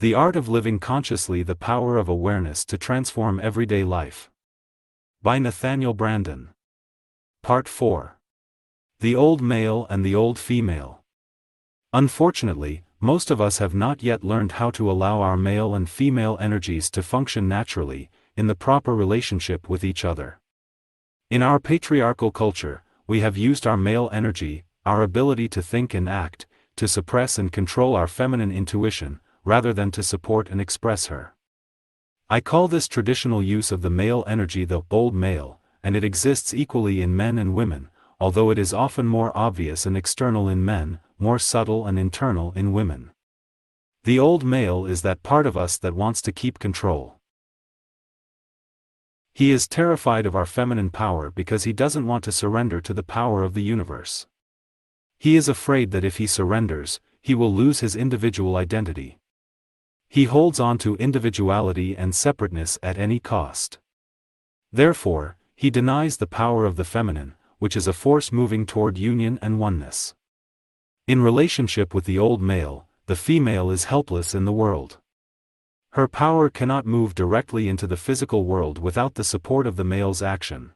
The Art of Living Consciously: The Power of Awareness to Transform Everyday Life. By Nathaniel Branden. Part 4. The Old Male and the Old Female. Unfortunately, most of us have not yet learned how to allow our male and female energies to function naturally, in the proper relationship with each other. In our patriarchal culture, we have used our male energy, our ability to think and act, to suppress and control our feminine intuition, rather than to support and express her. I call this traditional use of the male energy the old male, and it exists equally in men and women, although it is often more obvious and external in men, more subtle and internal in women. The old male is that part of us that wants to keep control. He is terrified of our feminine power because he doesn't want to surrender to the power of the universe. He is afraid that if he surrenders, he will lose his individual identity. He holds on to individuality and separateness at any cost. Therefore, he denies the power of the feminine, which is a force moving toward union and oneness. In relationship with the old male, the female is helpless in the world. Her power cannot move directly into the physical world without the support of the male's action.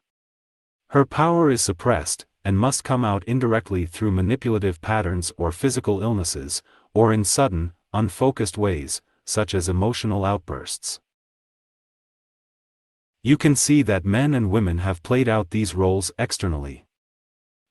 Her power is suppressed, and must come out indirectly through manipulative patterns or physical illnesses, or in sudden, unfocused ways, such as emotional outbursts. You can see that men and women have played out these roles externally.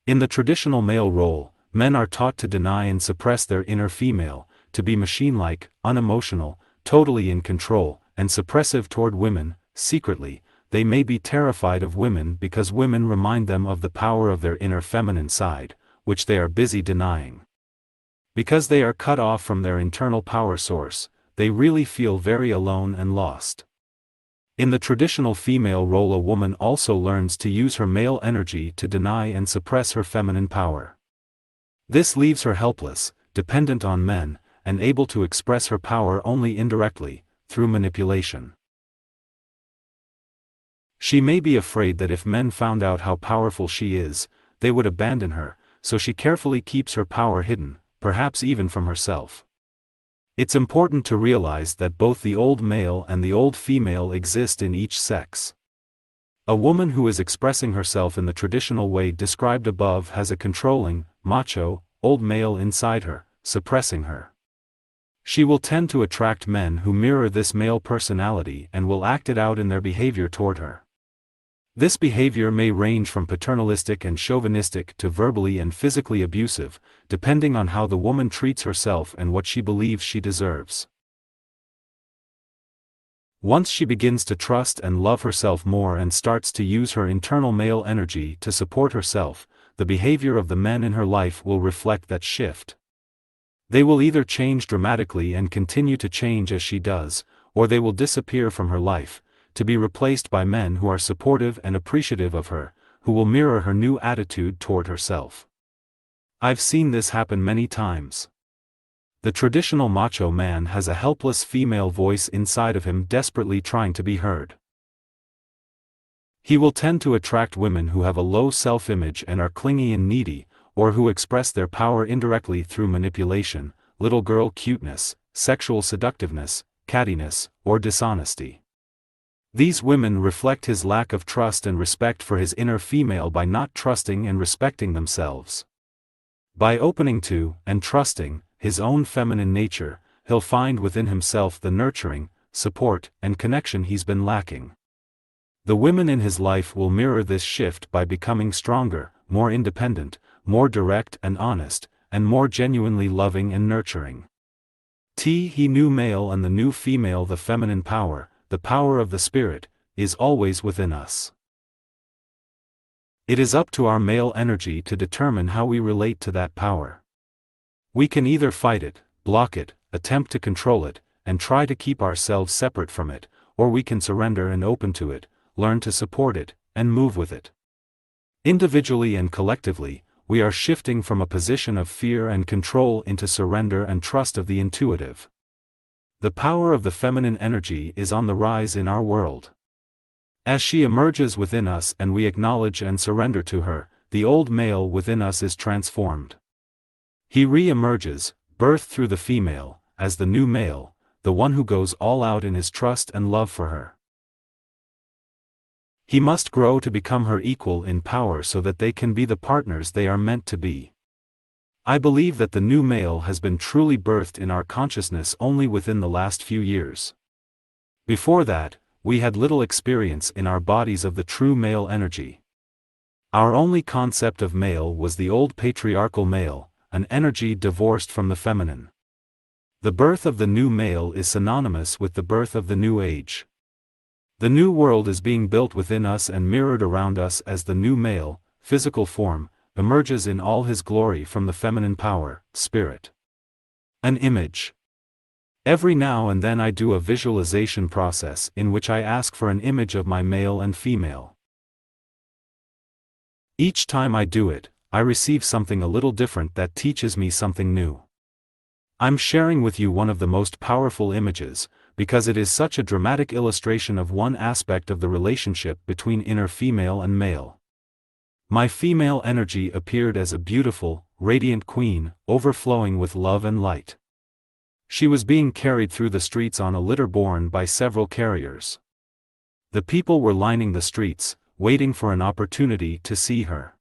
In the traditional male role, men are taught to deny and suppress their inner female, to be machine-like, unemotional, totally in control, and suppressive toward women. Secretly, they may be terrified of women because women remind them of the power of their inner feminine side, which they are busy denying. Because they are cut off from their internal power source, they really feel very alone and lost. In the traditional female role, a woman also learns to use her male energy to deny and suppress her feminine power. This leaves her helpless, dependent on men, and able to express her power only indirectly, through manipulation. She may be afraid that if men found out how powerful she is, they would abandon her, so she carefully keeps her power hidden, perhaps even from herself. It's important to realize that both the old male and the old female exist in each sex. A woman who is expressing herself in the traditional way described above has a controlling, macho, old male inside her, suppressing her. She will tend to attract men who mirror this male personality and will act it out in their behavior toward her. This behavior may range from paternalistic and chauvinistic to verbally and physically abusive, depending on how the woman treats herself and what she believes she deserves. Once she begins to trust and love herself more and starts to use her internal male energy to support herself, the behavior of the men in her life will reflect that shift. They will either change dramatically and continue to change as she does, or they will disappear from her life, to be replaced by men who are supportive and appreciative of her, who will mirror her new attitude toward herself. I've seen this happen many times. The traditional macho man has a helpless female voice inside of him desperately trying to be heard. He will tend to attract women who have a low self-image and are clingy and needy, or who express their power indirectly through manipulation, little girl cuteness, sexual seductiveness, cattiness, or dishonesty. These women reflect his lack of trust and respect for his inner female by not trusting and respecting themselves. By opening to, and trusting, his own feminine nature, he'll find within himself the nurturing, support, and connection he's been lacking. The women in his life will mirror this shift by becoming stronger, more independent, more direct and honest, and more genuinely loving and nurturing. He new male and the new female. The feminine power, the power of the spirit, is always within us. It is up to our male energy to determine how we relate to that power. We can either fight it, block it, attempt to control it, and try to keep ourselves separate from it, or we can surrender and open to it, learn to support it, and move with it. Individually and collectively, we are shifting from a position of fear and control into surrender and trust of the intuitive. The power of the feminine energy is on the rise in our world. As she emerges within us and we acknowledge and surrender to her, the old male within us is transformed. He re-emerges, birthed through the female, as the new male, the one who goes all out in his trust and love for her. He must grow to become her equal in power so that they can be the partners they are meant to be. I believe that the new male has been truly birthed in our consciousness only within the last few years. Before that, we had little experience in our bodies of the true male energy. Our only concept of male was the old patriarchal male, an energy divorced from the feminine. The birth of the new male is synonymous with the birth of the new age. The new world is being built within us and mirrored around us as the new male, physical form, emerges in all his glory from the feminine power, spirit. An image. Every now and then I do a visualization process in which I ask for an image of my male and female. Each time I do it, I receive something a little different that teaches me something new. I'm sharing with you one of the most powerful images, because it is such a dramatic illustration of one aspect of the relationship between inner female and male. My female energy appeared as a beautiful, radiant queen, overflowing with love and light. She was being carried through the streets on a litter borne by several carriers. The people were lining the streets, waiting for an opportunity to see her.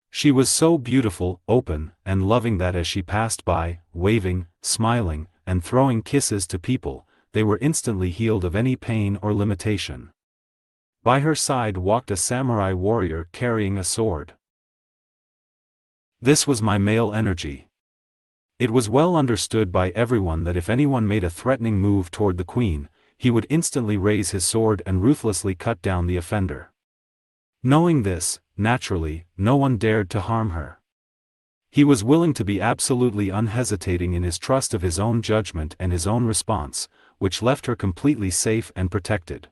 She was so beautiful, open, and loving that as she passed by, waving, smiling, and throwing kisses to people, they were instantly healed of any pain or limitation. By her side walked a samurai warrior carrying a sword. This was my male energy. It was well understood by everyone that if anyone made a threatening move toward the queen, he would instantly raise his sword and ruthlessly cut down the offender. Knowing this, naturally, no one dared to harm her. He was willing to be absolutely unhesitating in his trust of his own judgment and his own response, which left her completely safe and protected.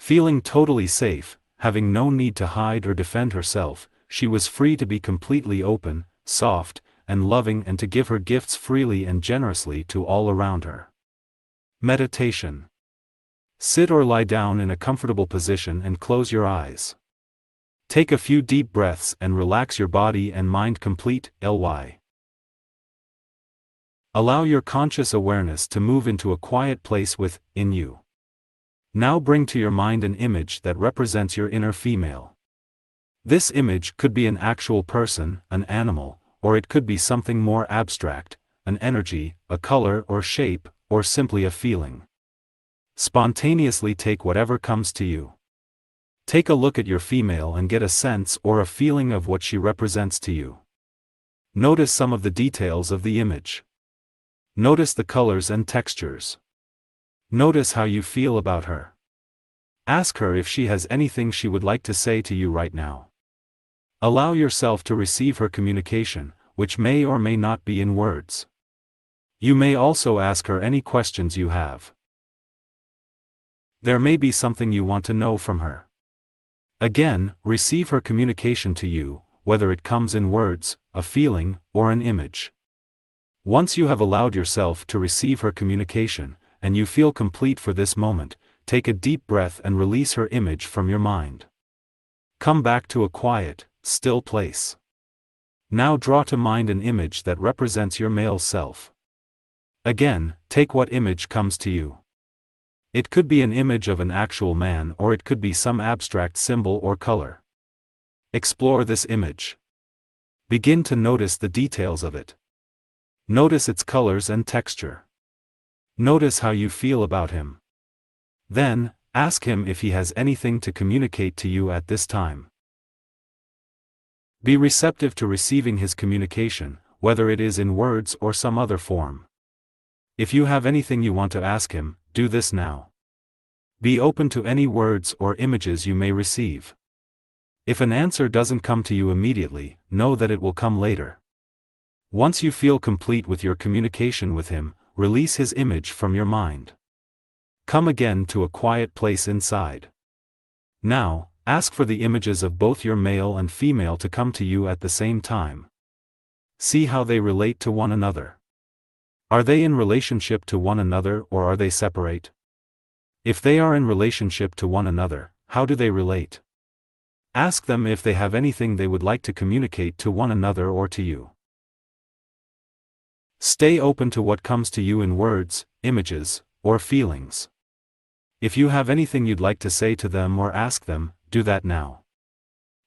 Feeling totally safe, having no need to hide or defend herself, she was free to be completely open, soft, and loving and to give her gifts freely and generously to all around her. Meditation. Sit or lie down in a comfortable position and close your eyes. Take a few deep breaths and relax your body and mind completely. Allow your conscious awareness to move into a quiet place within you. Now bring to your mind an image that represents your inner female. This image could be an actual person, an animal, or it could be something more abstract, an energy, a color or shape, or simply a feeling. Spontaneously take whatever comes to you. Take a look at your female and get a sense or a feeling of what she represents to you. Notice some of the details of the image. Notice the colors and textures. Notice how you feel about her. Ask her if she has anything she would like to say to you right now. Allow yourself to receive her communication, which may or may not be in words. You may also ask her any questions you have. There may be something you want to know from her. Again, receive her communication to you, whether it comes in words, a feeling, or an image. Once you have allowed yourself to receive her communication, and you feel complete for this moment, take a deep breath and release her image from your mind. Come back to a quiet, still place. Now draw to mind an image that represents your male self. Again, take what image comes to you. It could be an image of an actual man or it could be some abstract symbol or color. Explore this image. Begin to notice the details of it. Notice its colors and texture. Notice how you feel about him. Then, ask him if he has anything to communicate to you at this time. Be receptive to receiving his communication, whether it is in words or some other form. If you have anything you want to ask him, do this now. Be open to any words or images you may receive. If an answer doesn't come to you immediately, know that it will come later. Once you feel complete with your communication with him, release his image from your mind. Come again to a quiet place inside. Now, ask for the images of both your male and female to come to you at the same time. See how they relate to one another. Are they in relationship to one another or are they separate? If they are in relationship to one another, how do they relate? Ask them if they have anything they would like to communicate to one another or to you. Stay open to what comes to you in words, images, or feelings. If you have anything you'd like to say to them or ask them, do that now.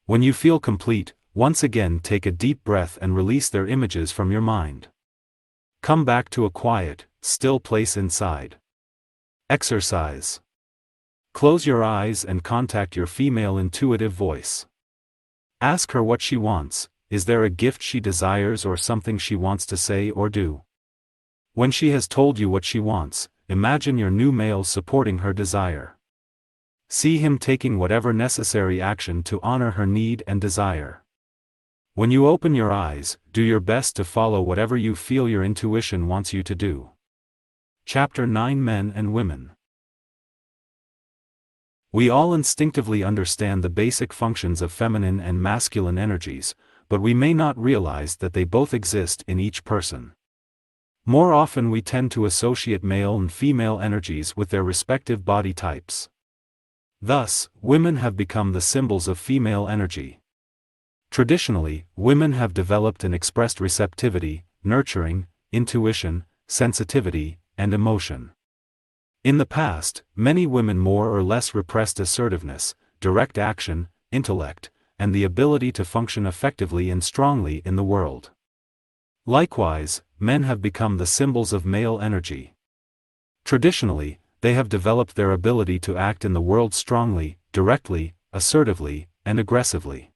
When you feel complete, once again take a deep breath and release their images from your mind. Come back to a quiet, still place inside. Exercise. Close your eyes and contact your female intuitive voice. Ask her what she wants. Is there a gift she desires or something she wants to say or do? When she has told you what she wants, imagine your new male supporting her desire. See him taking whatever necessary action to honor her need and desire. When you open your eyes, do your best to follow whatever you feel your intuition wants you to do. Chapter 9: Men and Women. We all instinctively understand the basic functions of feminine and masculine energies, but we may not realize that they both exist in each person. More often we tend to associate male and female energies with their respective body types. Thus, women have become the symbols of female energy. Traditionally, women have developed and expressed receptivity, nurturing, intuition, sensitivity, and emotion. In the past, many women more or less repressed assertiveness, direct action, intellect, and the ability to function effectively and strongly in the world. Likewise, men have become the symbols of male energy. Traditionally, they have developed their ability to act in the world strongly, directly, assertively, and aggressively.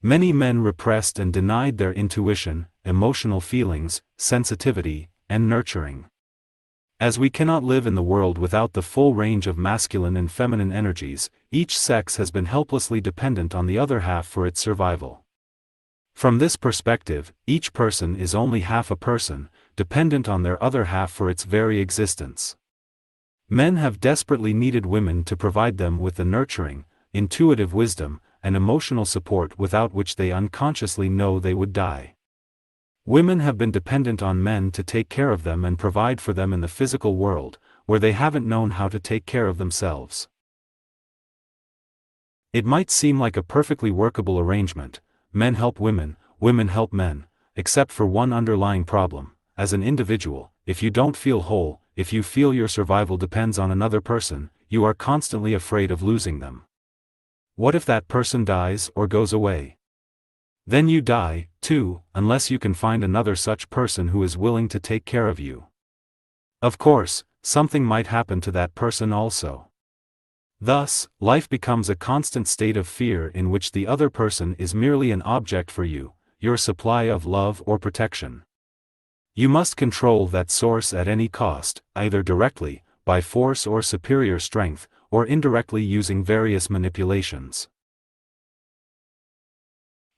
Many men repressed and denied their intuition, emotional feelings, sensitivity, and nurturing. As we cannot live in the world without the full range of masculine and feminine energies, each sex has been helplessly dependent on the other half for its survival. From this perspective, each person is only half a person, dependent on their other half for its very existence. Men have desperately needed women to provide them with the nurturing, intuitive wisdom, and emotional support without which they unconsciously know they would die. Women have been dependent on men to take care of them and provide for them in the physical world, where they haven't known how to take care of themselves. It might seem like a perfectly workable arrangement: men help women, women help men, except for one underlying problem. As an individual, if you don't feel whole, if you feel your survival depends on another person, you are constantly afraid of losing them. What if that person dies or goes away? Then you die, too, unless you can find another such person who is willing to take care of you. Of course, something might happen to that person also. Thus, life becomes a constant state of fear in which the other person is merely an object for you, your supply of love or protection. You must control that source at any cost, either directly, by force or superior strength, or indirectly using various manipulations.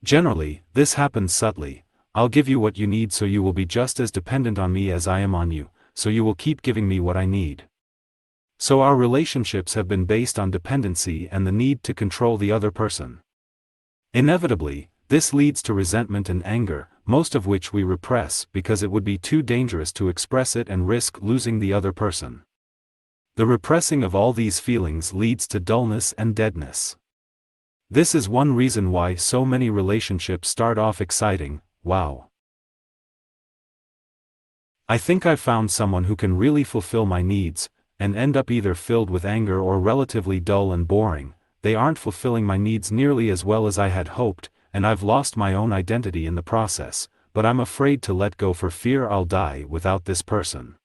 Generally, this happens subtly. I'll give you what you need so you will be just as dependent on me as I am on you, so you will keep giving me what I need. So our relationships have been based on dependency and the need to control the other person. Inevitably, this leads to resentment and anger, most of which we repress because it would be too dangerous to express it and risk losing the other person. The repressing of all these feelings leads to dullness and deadness. This is one reason why so many relationships start off exciting. Wow, I think I've found someone who can really fulfill my needs, and end up either filled with anger or relatively dull and boring. They aren't fulfilling my needs nearly as well as I had hoped, and I've lost my own identity in the process, but I'm afraid to let go for fear I'll die without this person.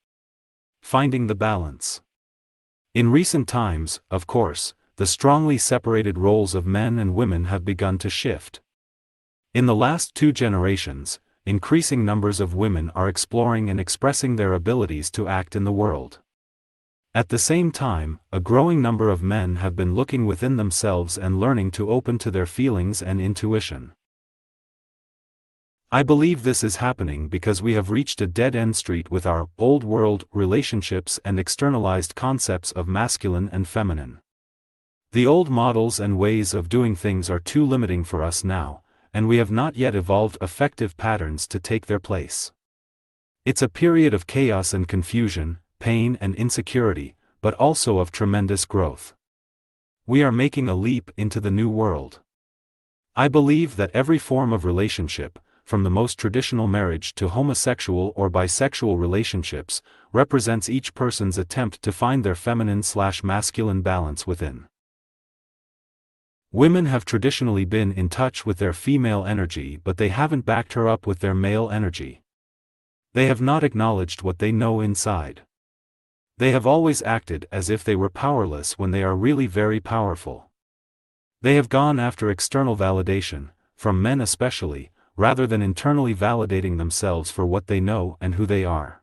Finding the balance. In recent times, of course, the strongly separated roles of men and women have begun to shift. In the last 2 generations, increasing numbers of women are exploring and expressing their abilities to act in the world. At the same time, a growing number of men have been looking within themselves and learning to open to their feelings and intuition. I believe this is happening because we have reached a dead-end street with our old world relationships and externalized concepts of masculine and feminine. The old models and ways of doing things are too limiting for us now, and we have not yet evolved effective patterns to take their place. It's a period of chaos and confusion, pain and insecurity, but also of tremendous growth. We are making a leap into the new world. I believe that every form of relationship, from the most traditional marriage to homosexual or bisexual relationships, represents each person's attempt to find their feminine/masculine balance within. Women have traditionally been in touch with their female energy, but they haven't backed her up with their male energy. They have not acknowledged what they know inside. They have always acted as if they were powerless when they are really very powerful. They have gone after external validation, from men especially, rather than internally validating themselves for what they know and who they are.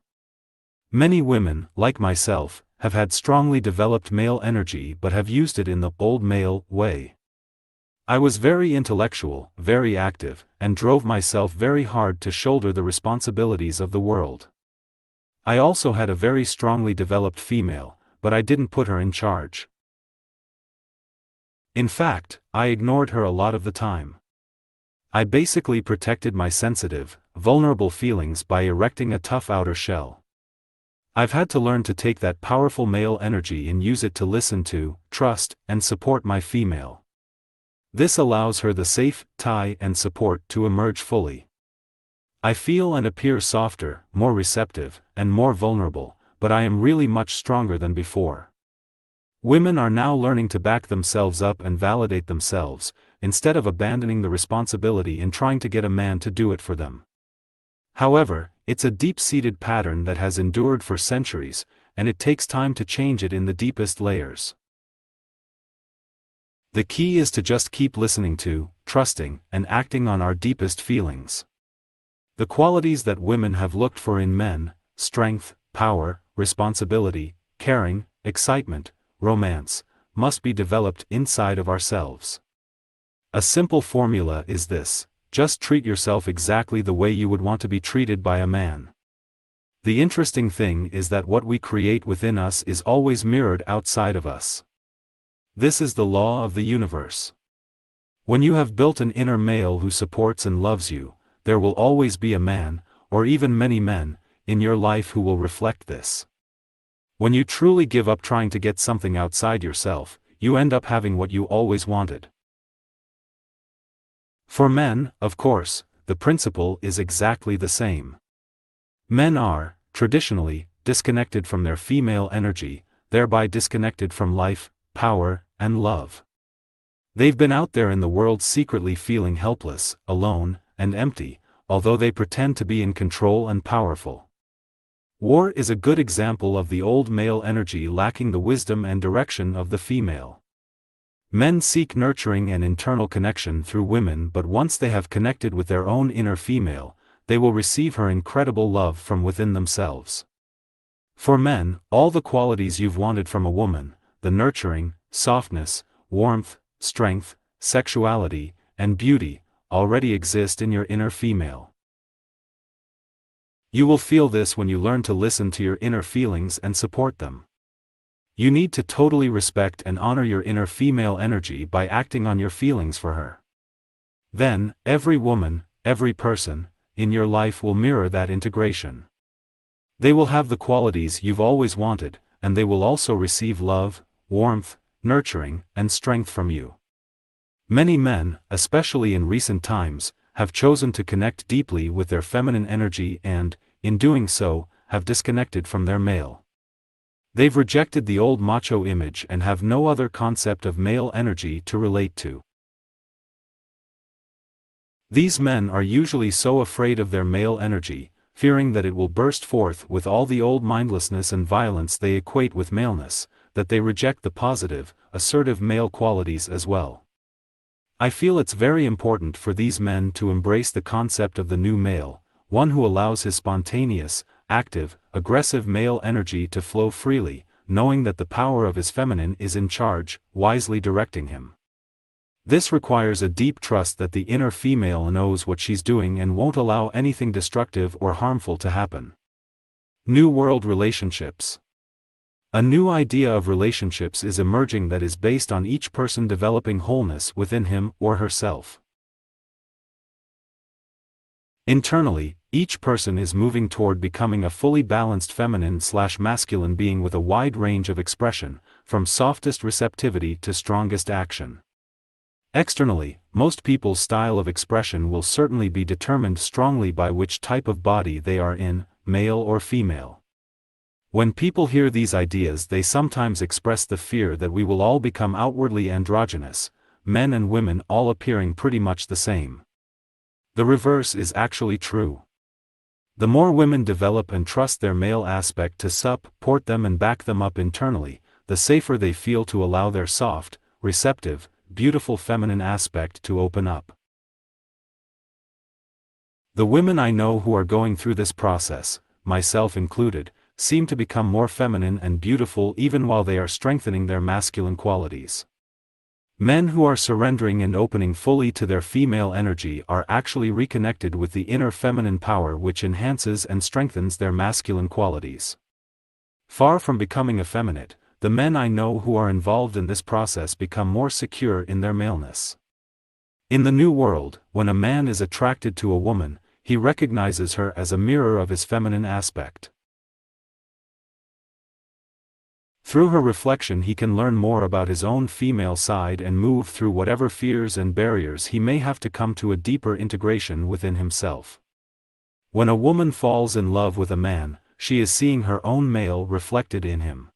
Many women, like myself, have had strongly developed male energy but have used it in the old male way. I was very intellectual, very active, and drove myself very hard to shoulder the responsibilities of the world. I also had a very strongly developed female, but I didn't put her in charge. In fact, I ignored her a lot of the time. I basically protected my sensitive, vulnerable feelings by erecting a tough outer shell. I've had to learn to take that powerful male energy and use it to listen to, trust, and support my female. This allows her the safe tie and support to emerge fully. I feel and appear softer, more receptive, and more vulnerable, but I am really much stronger than before. Women are now learning to back themselves up and validate themselves, instead of abandoning the responsibility and trying to get a man to do it for them. However, it's a deep-seated pattern that has endured for centuries, and it takes time to change it in the deepest layers. The key is to just keep listening to, trusting, and acting on our deepest feelings. The qualities that women have looked for in men, strength, power, responsibility, caring, excitement, romance, must be developed inside of ourselves. A simple formula is this: just treat yourself exactly the way you would want to be treated by a man. The interesting thing is that what we create within us is always mirrored outside of us. This is the law of the universe. When you have built an inner male who supports and loves you, there will always be a man, or even many men, in your life who will reflect this. When you truly give up trying to get something outside yourself, you end up having what you always wanted. For men, of course, the principle is exactly the same. Men are, traditionally, disconnected from their female energy, thereby disconnected from life, power, and love. They've been out there in the world secretly feeling helpless, alone, and empty, although they pretend to be in control and powerful. War is a good example of the old male energy lacking the wisdom and direction of the female. Men seek nurturing and internal connection through women, but once they have connected with their own inner female, they will receive her incredible love from within themselves. For men, all the qualities you've wanted from a woman, the nurturing, softness, warmth, strength, sexuality, and beauty, already exist in your inner female. You will feel this when you learn to listen to your inner feelings and support them. You need to totally respect and honor your inner female energy by acting on your feelings for her. Then, every woman, every person, in your life will mirror that integration. They will have the qualities you've always wanted, and they will also receive love, warmth, nurturing, and strength from you. Many men, especially in recent times, have chosen to connect deeply with their feminine energy and, in doing so, have disconnected from their male. They've rejected the old macho image and have no other concept of male energy to relate to. These men are usually so afraid of their male energy, fearing that it will burst forth with all the old mindlessness and violence they equate with maleness, that they reject the positive, assertive male qualities as well. I feel it's very important for these men to embrace the concept of the new male, one who allows his spontaneous, active, aggressive male energy to flow freely, knowing that the power of his feminine is in charge, wisely directing him. This requires a deep trust that the inner female knows what she's doing and won't allow anything destructive or harmful to happen. New World Relationships. A new idea of relationships is emerging that is based on each person developing wholeness within him or herself. Internally, each person is moving toward becoming a fully balanced feminine/masculine being with a wide range of expression, from softest receptivity to strongest action. Externally, most people's style of expression will certainly be determined strongly by which type of body they are in, male or female. When people hear these ideas, they sometimes express the fear that we will all become outwardly androgynous, men and women all appearing pretty much the same. The reverse is actually true. The more women develop and trust their male aspect to support them and back them up internally, the safer they feel to allow their soft, receptive, beautiful feminine aspect to open up. The women I know who are going through this process, myself included, seem to become more feminine and beautiful even while they are strengthening their masculine qualities. Men who are surrendering and opening fully to their female energy are actually reconnected with the inner feminine power, which enhances and strengthens their masculine qualities. Far from becoming effeminate, the men I know who are involved in this process become more secure in their maleness. In the new world, when a man is attracted to a woman, he recognizes her as a mirror of his feminine aspect. Through her reflection he can learn more about his own female side and move through whatever fears and barriers he may have to come to a deeper integration within himself. When a woman falls in love with a man, she is seeing her own male reflected in him.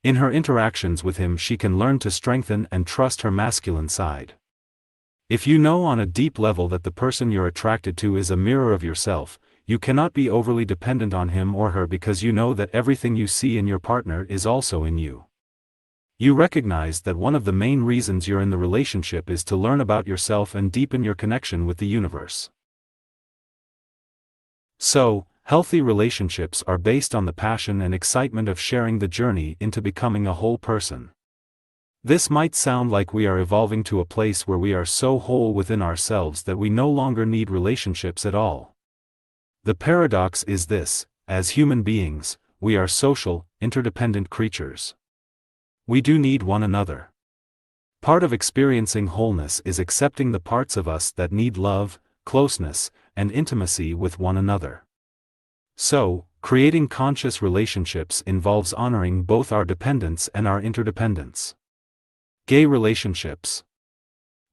In her interactions with him she can learn to strengthen and trust her masculine side. If you know on a deep level that the person you're attracted to is a mirror of yourself, you cannot be overly dependent on him or her because you know that everything you see in your partner is also in you. You recognize that one of the main reasons you're in the relationship is to learn about yourself and deepen your connection with the universe. So, healthy relationships are based on the passion and excitement of sharing the journey into becoming a whole person. This might sound like we are evolving to a place where we are so whole within ourselves that we no longer need relationships at all. The paradox is this: as human beings, we are social, interdependent creatures. We do need one another. Part of experiencing wholeness is accepting the parts of us that need love, closeness, and intimacy with one another. So, creating conscious relationships involves honoring both our dependence and our interdependence. Gay relationships.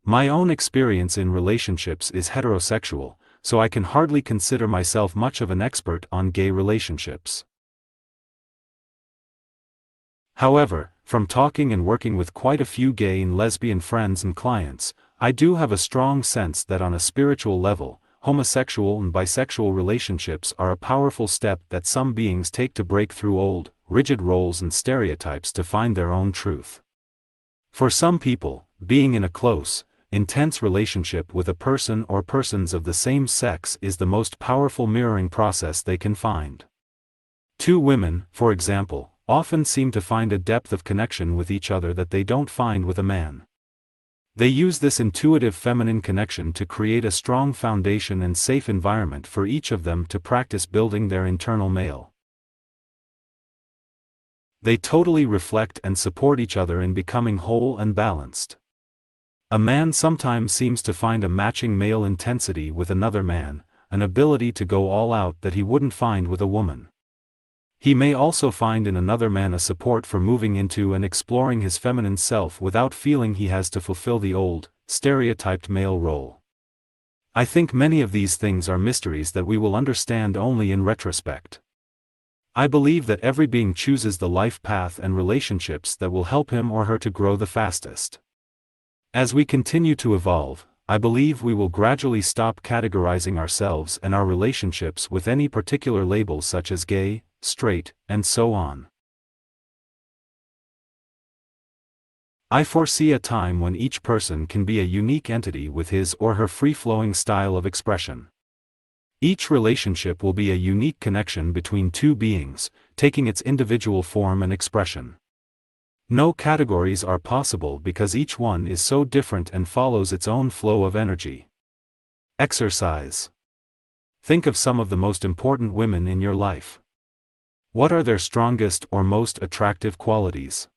My own experience in relationships is heterosexual, so I can hardly consider myself much of an expert on gay relationships. However, from talking and working with quite a few gay and lesbian friends and clients, I do have a strong sense that on a spiritual level, homosexual and bisexual relationships are a powerful step that some beings take to break through old, rigid roles and stereotypes to find their own truth. For some people, being in a close, intense relationship with a person or persons of the same sex is the most powerful mirroring process they can find. Two women, for example, often seem to find a depth of connection with each other that they don't find with a man. They use this intuitive feminine connection to create a strong foundation and safe environment for each of them to practice building their internal male. They totally reflect and support each other in becoming whole and balanced. A man sometimes seems to find a matching male intensity with another man, an ability to go all out that he wouldn't find with a woman. He may also find in another man a support for moving into and exploring his feminine self without feeling he has to fulfill the old, stereotyped male role. I think many of these things are mysteries that we will understand only in retrospect. I believe that every being chooses the life path and relationships that will help him or her to grow the fastest. As we continue to evolve, I believe we will gradually stop categorizing ourselves and our relationships with any particular labels such as gay, straight, and so on. I foresee a time when each person can be a unique entity with his or her free-flowing style of expression. Each relationship will be a unique connection between two beings, taking its individual form and expression. No categories are possible because each one is so different and follows its own flow of energy. Exercise. Think of some of the most important women in your life. What are their strongest or most attractive qualities?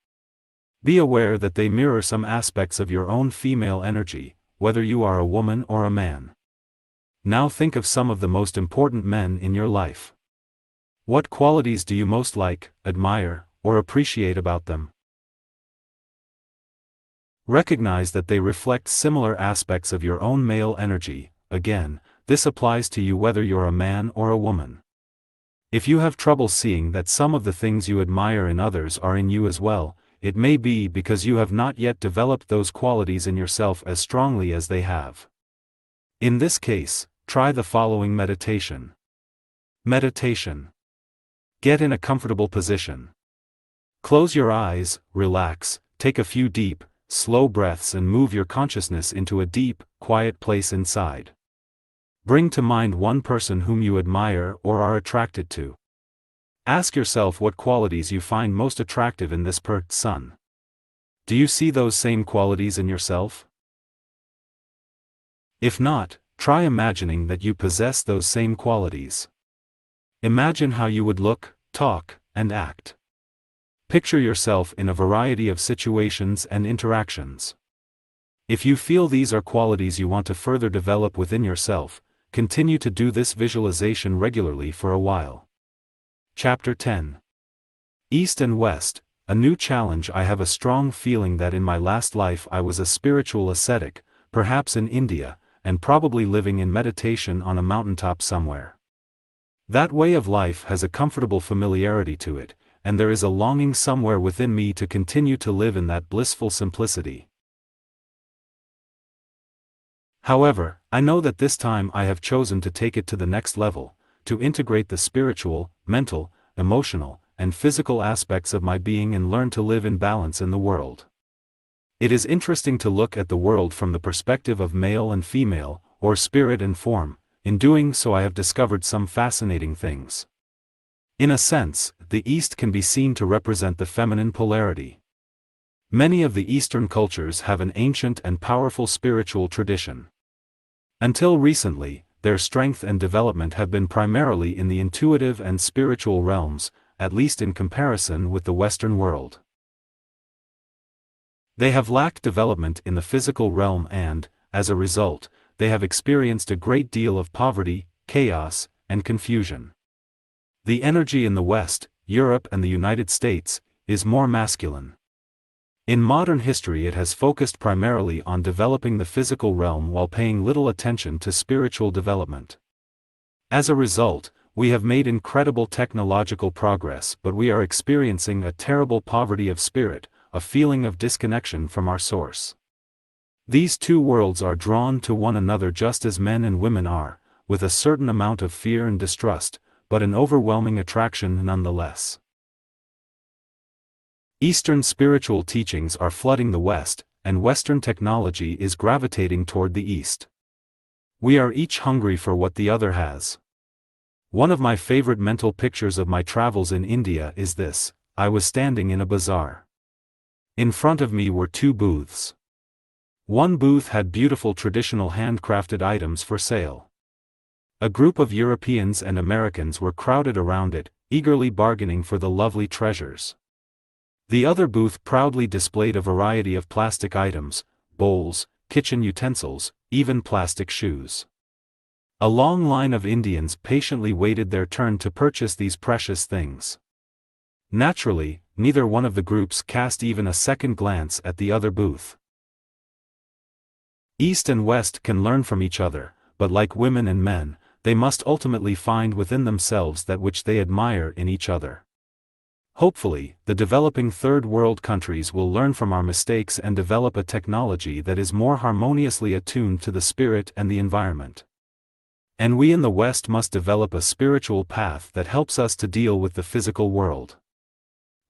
Be aware that they mirror some aspects of your own female energy, whether you are a woman or a man. Now think of some of the most important men in your life. What qualities do you most like, admire, or appreciate about them? Recognize that they reflect similar aspects of your own male energy. Again, this applies to you whether you're a man or a woman. If you have trouble seeing that some of the things you admire in others are in you as well, it may be because you have not yet developed those qualities in yourself as strongly as they have. In this case, try the following meditation. Meditation. Get in a comfortable position. Close your eyes, relax, take a few deep, slow breaths and move your consciousness into a deep, quiet place inside. Bring to mind one person whom you admire or are attracted to. Ask yourself what qualities you find most attractive in this person. Do you see those same qualities in yourself? If not, try imagining that you possess those same qualities. Imagine how you would look, talk, and act. Picture yourself in a variety of situations and interactions. If you feel these are qualities you want to further develop within yourself, continue to do this visualization regularly for a while. Chapter 10. East and West, a new challenge. I have a strong feeling that in my last life I was a spiritual ascetic, perhaps in India, and probably living in meditation on a mountaintop somewhere. That way of life has a comfortable familiarity to it, and there is a longing somewhere within me to continue to live in that blissful simplicity. However, I know that this time I have chosen to take it to the next level, to integrate the spiritual, mental, emotional, and physical aspects of my being and learn to live in balance in the world. It is interesting to look at the world from the perspective of male and female, or spirit and form. In doing so I have discovered some fascinating things. In a sense, the East can be seen to represent the feminine polarity. Many of the Eastern cultures have an ancient and powerful spiritual tradition. Until recently, their strength and development have been primarily in the intuitive and spiritual realms, at least in comparison with the Western world. They have lacked development in the physical realm and, as a result, they have experienced a great deal of poverty, chaos, and confusion. The energy in the West, Europe and the United States, is more masculine. In modern history it has focused primarily on developing the physical realm while paying little attention to spiritual development. As a result, we have made incredible technological progress, but we are experiencing a terrible poverty of spirit, a feeling of disconnection from our source. These two worlds are drawn to one another just as men and women are, with a certain amount of fear and distrust, but an overwhelming attraction nonetheless. Eastern spiritual teachings are flooding the West, and Western technology is gravitating toward the East. We are each hungry for what the other has. One of my favorite mental pictures of my travels in India is this: I was standing in a bazaar. In front of me were two booths. One booth had beautiful traditional handcrafted items for sale. A group of Europeans and Americans were crowded around it, eagerly bargaining for the lovely treasures. The other booth proudly displayed a variety of plastic items, bowls, kitchen utensils, even plastic shoes. A long line of Indians patiently waited their turn to purchase these precious things. Naturally, neither one of the groups cast even a second glance at the other booth. East and West can learn from each other, but like women and men, they must ultimately find within themselves that which they admire in each other. Hopefully, the developing third world countries will learn from our mistakes and develop a technology that is more harmoniously attuned to the spirit and the environment. And we in the West must develop a spiritual path that helps us to deal with the physical world.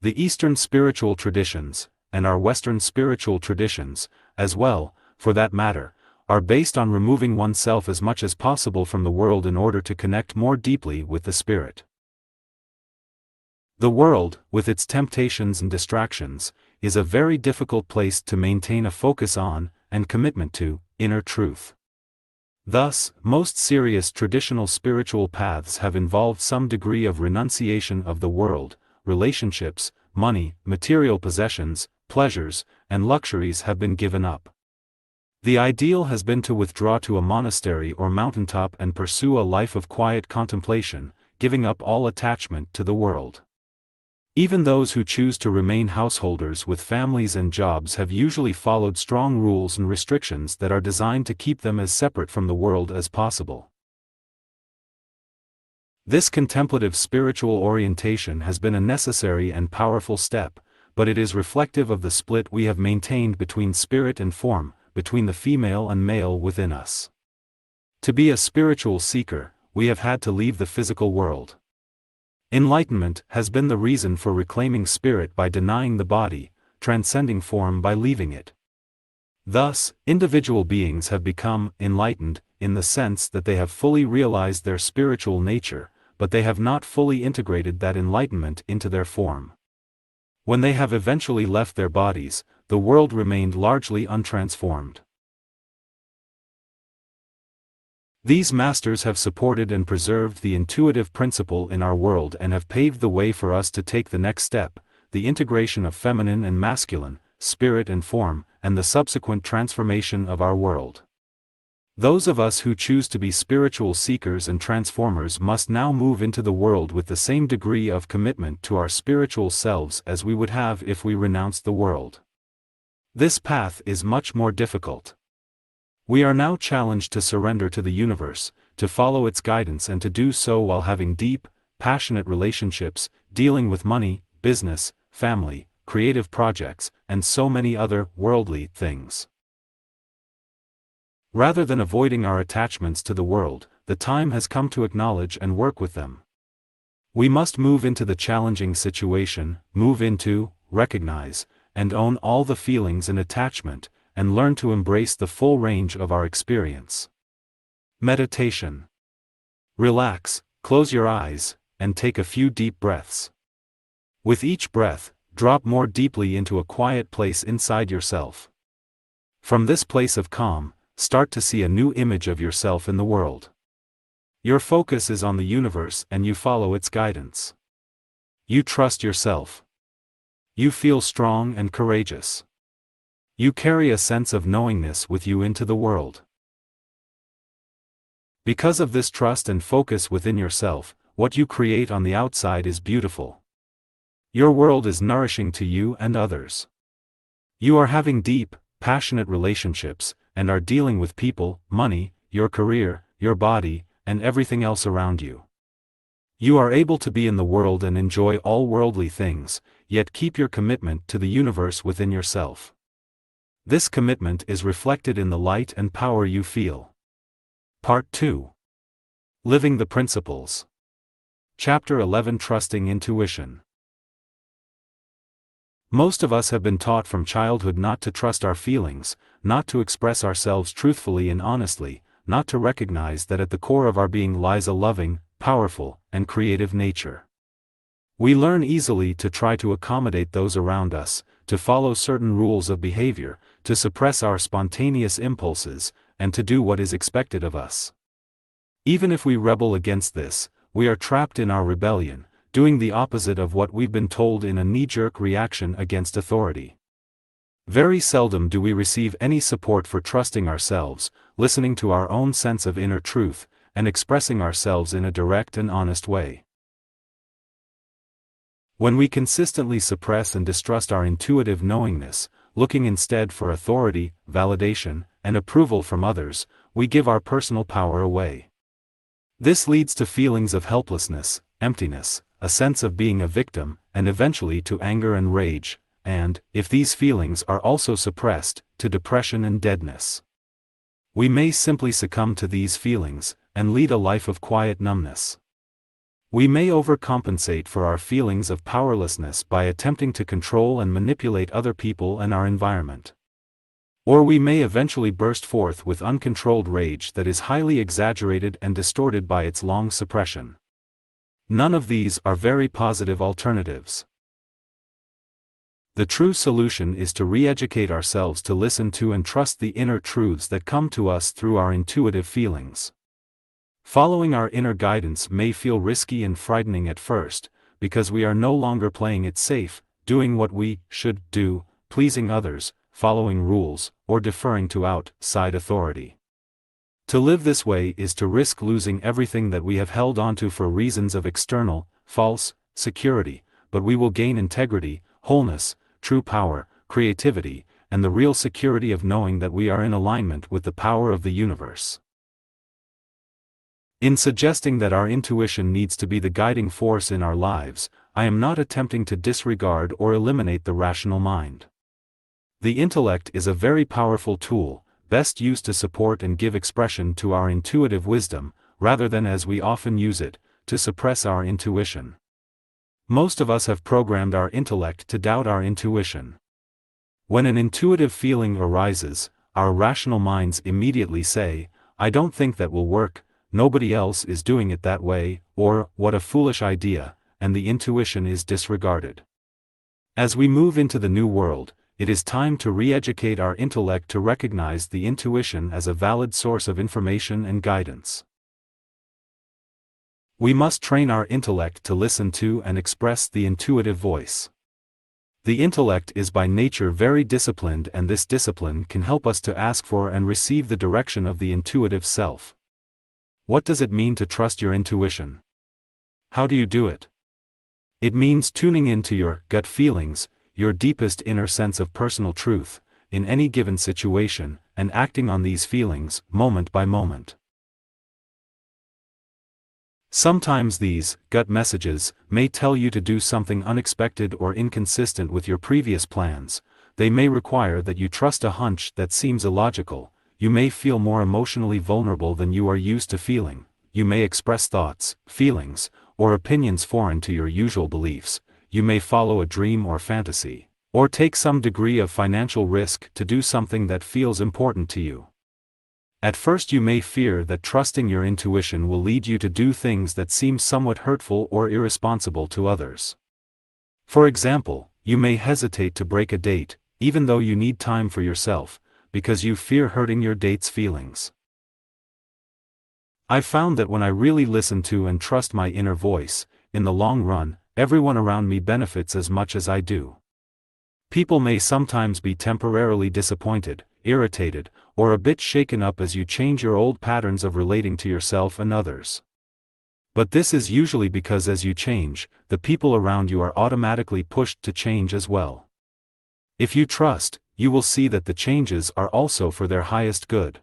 The Eastern spiritual traditions, and our Western spiritual traditions, as well, for that matter, are based on removing oneself as much as possible from the world in order to connect more deeply with the spirit. The world, with its temptations and distractions, is a very difficult place to maintain a focus on, and commitment to, inner truth. Thus, most serious traditional spiritual paths have involved some degree of renunciation of the world. Relationships, money, material possessions, pleasures, and luxuries have been given up. The ideal has been to withdraw to a monastery or mountaintop and pursue a life of quiet contemplation, giving up all attachment to the world. Even those who choose to remain householders with families and jobs have usually followed strong rules and restrictions that are designed to keep them as separate from the world as possible. This contemplative spiritual orientation has been a necessary and powerful step, but it is reflective of the split we have maintained between spirit and form, between the female and male within us. To be a spiritual seeker, we have had to leave the physical world. Enlightenment has been the reason for reclaiming spirit by denying the body, transcending form by leaving it. Thus, individual beings have become enlightened, in the sense that they have fully realized their spiritual nature, but they have not fully integrated that enlightenment into their form. When they have eventually left their bodies, the world remained largely untransformed. These masters have supported and preserved the intuitive principle in our world and have paved the way for us to take the next step, the integration of feminine and masculine, spirit and form, and the subsequent transformation of our world. Those of us who choose to be spiritual seekers and transformers must now move into the world with the same degree of commitment to our spiritual selves as we would have if we renounced the world. This path is much more difficult. We are now challenged to surrender to the universe, to follow its guidance and to do so while having deep, passionate relationships, dealing with money, business, family, creative projects, and so many other worldly things. Rather than avoiding our attachments to the world, the time has come to acknowledge and work with them. We must move into the challenging situation, move into, recognize, and own all the feelings and attachment, and learn to embrace the full range of our experience. Meditation. Relax, close your eyes, and take a few deep breaths. With each breath, drop more deeply into a quiet place inside yourself. From this place of calm, start to see a new image of yourself in the world. Your focus is on the universe and you follow its guidance. You trust yourself. You feel strong and courageous. You carry a sense of knowingness with you into the world. Because of this trust and focus within yourself, what you create on the outside is beautiful. Your world is nourishing to you and others. You are having deep, passionate relationships, and are dealing with people, money, your career, your body, and everything else around you. You are able to be in the world and enjoy all worldly things, yet keep your commitment to the universe within yourself. This commitment is reflected in the light and power you feel. Part 2. Living the Principles. Chapter 11. Trusting Intuition. Most of us have been taught from childhood not to trust our feelings, not to express ourselves truthfully and honestly, not to recognize that at the core of our being lies a loving, powerful, and creative nature. We learn easily to try to accommodate those around us, to follow certain rules of behavior, to suppress our spontaneous impulses, and to do what is expected of us. Even if we rebel against this, we are trapped in our rebellion, doing the opposite of what we've been told in a knee-jerk reaction against authority. Very seldom do we receive any support for trusting ourselves, listening to our own sense of inner truth, and expressing ourselves in a direct and honest way. When we consistently suppress and distrust our intuitive knowingness, looking instead for authority, validation, and approval from others, we give our personal power away. This leads to feelings of helplessness, emptiness, a sense of being a victim, and eventually to anger and rage, and, if these feelings are also suppressed, to depression and deadness. We may simply succumb to these feelings, and lead a life of quiet numbness. We may overcompensate for our feelings of powerlessness by attempting to control and manipulate other people and our environment. Or we may eventually burst forth with uncontrolled rage that is highly exaggerated and distorted by its long suppression. None of these are very positive alternatives. The true solution is to re-educate ourselves to listen to and trust the inner truths that come to us through our intuitive feelings. Following our inner guidance may feel risky and frightening at first, because we are no longer playing it safe, doing what we should do, pleasing others, following rules, or deferring to outside authority. To live this way is to risk losing everything that we have held onto for reasons of external, false, security, but we will gain integrity, wholeness, true power, creativity, and the real security of knowing that we are in alignment with the power of the universe. In suggesting that our intuition needs to be the guiding force in our lives, I am not attempting to disregard or eliminate the rational mind. The intellect is a very powerful tool, best used to support and give expression to our intuitive wisdom, rather than, as we often use it, to suppress our intuition. Most of us have programmed our intellect to doubt our intuition. When an intuitive feeling arises, our rational minds immediately say, "I don't think that will work, nobody else is doing it that way," or "what a foolish idea," and the intuition is disregarded. As we move into the new world, it is time to re-educate our intellect to recognize the intuition as a valid source of information and guidance. We must train our intellect to listen to and express the intuitive voice. The intellect is by nature very disciplined, and this discipline can help us to ask for and receive the direction of the intuitive self. What does it mean to trust your intuition? How do you do it? It means tuning into your gut feelings, your deepest inner sense of personal truth, in any given situation, and acting on these feelings, moment by moment. Sometimes these gut messages may tell you to do something unexpected or inconsistent with your previous plans. They may require that you trust a hunch that seems illogical. You may feel more emotionally vulnerable than you are used to feeling. You may express thoughts, feelings, or opinions foreign to your usual beliefs. You may follow a dream or fantasy, or take some degree of financial risk to do something that feels important to you. At first you may fear that trusting your intuition will lead you to do things that seem somewhat hurtful or irresponsible to others. For example, you may hesitate to break a date, even though you need time for yourself, because you fear hurting your date's feelings. I've found that when I really listen to and trust my inner voice, in the long run, everyone around me benefits as much as I do. People may sometimes be temporarily disappointed, irritated, or a bit shaken up as you change your old patterns of relating to yourself and others. But this is usually because as you change, the people around you are automatically pushed to change as well. If you trust, you will see that the changes are also for their highest good.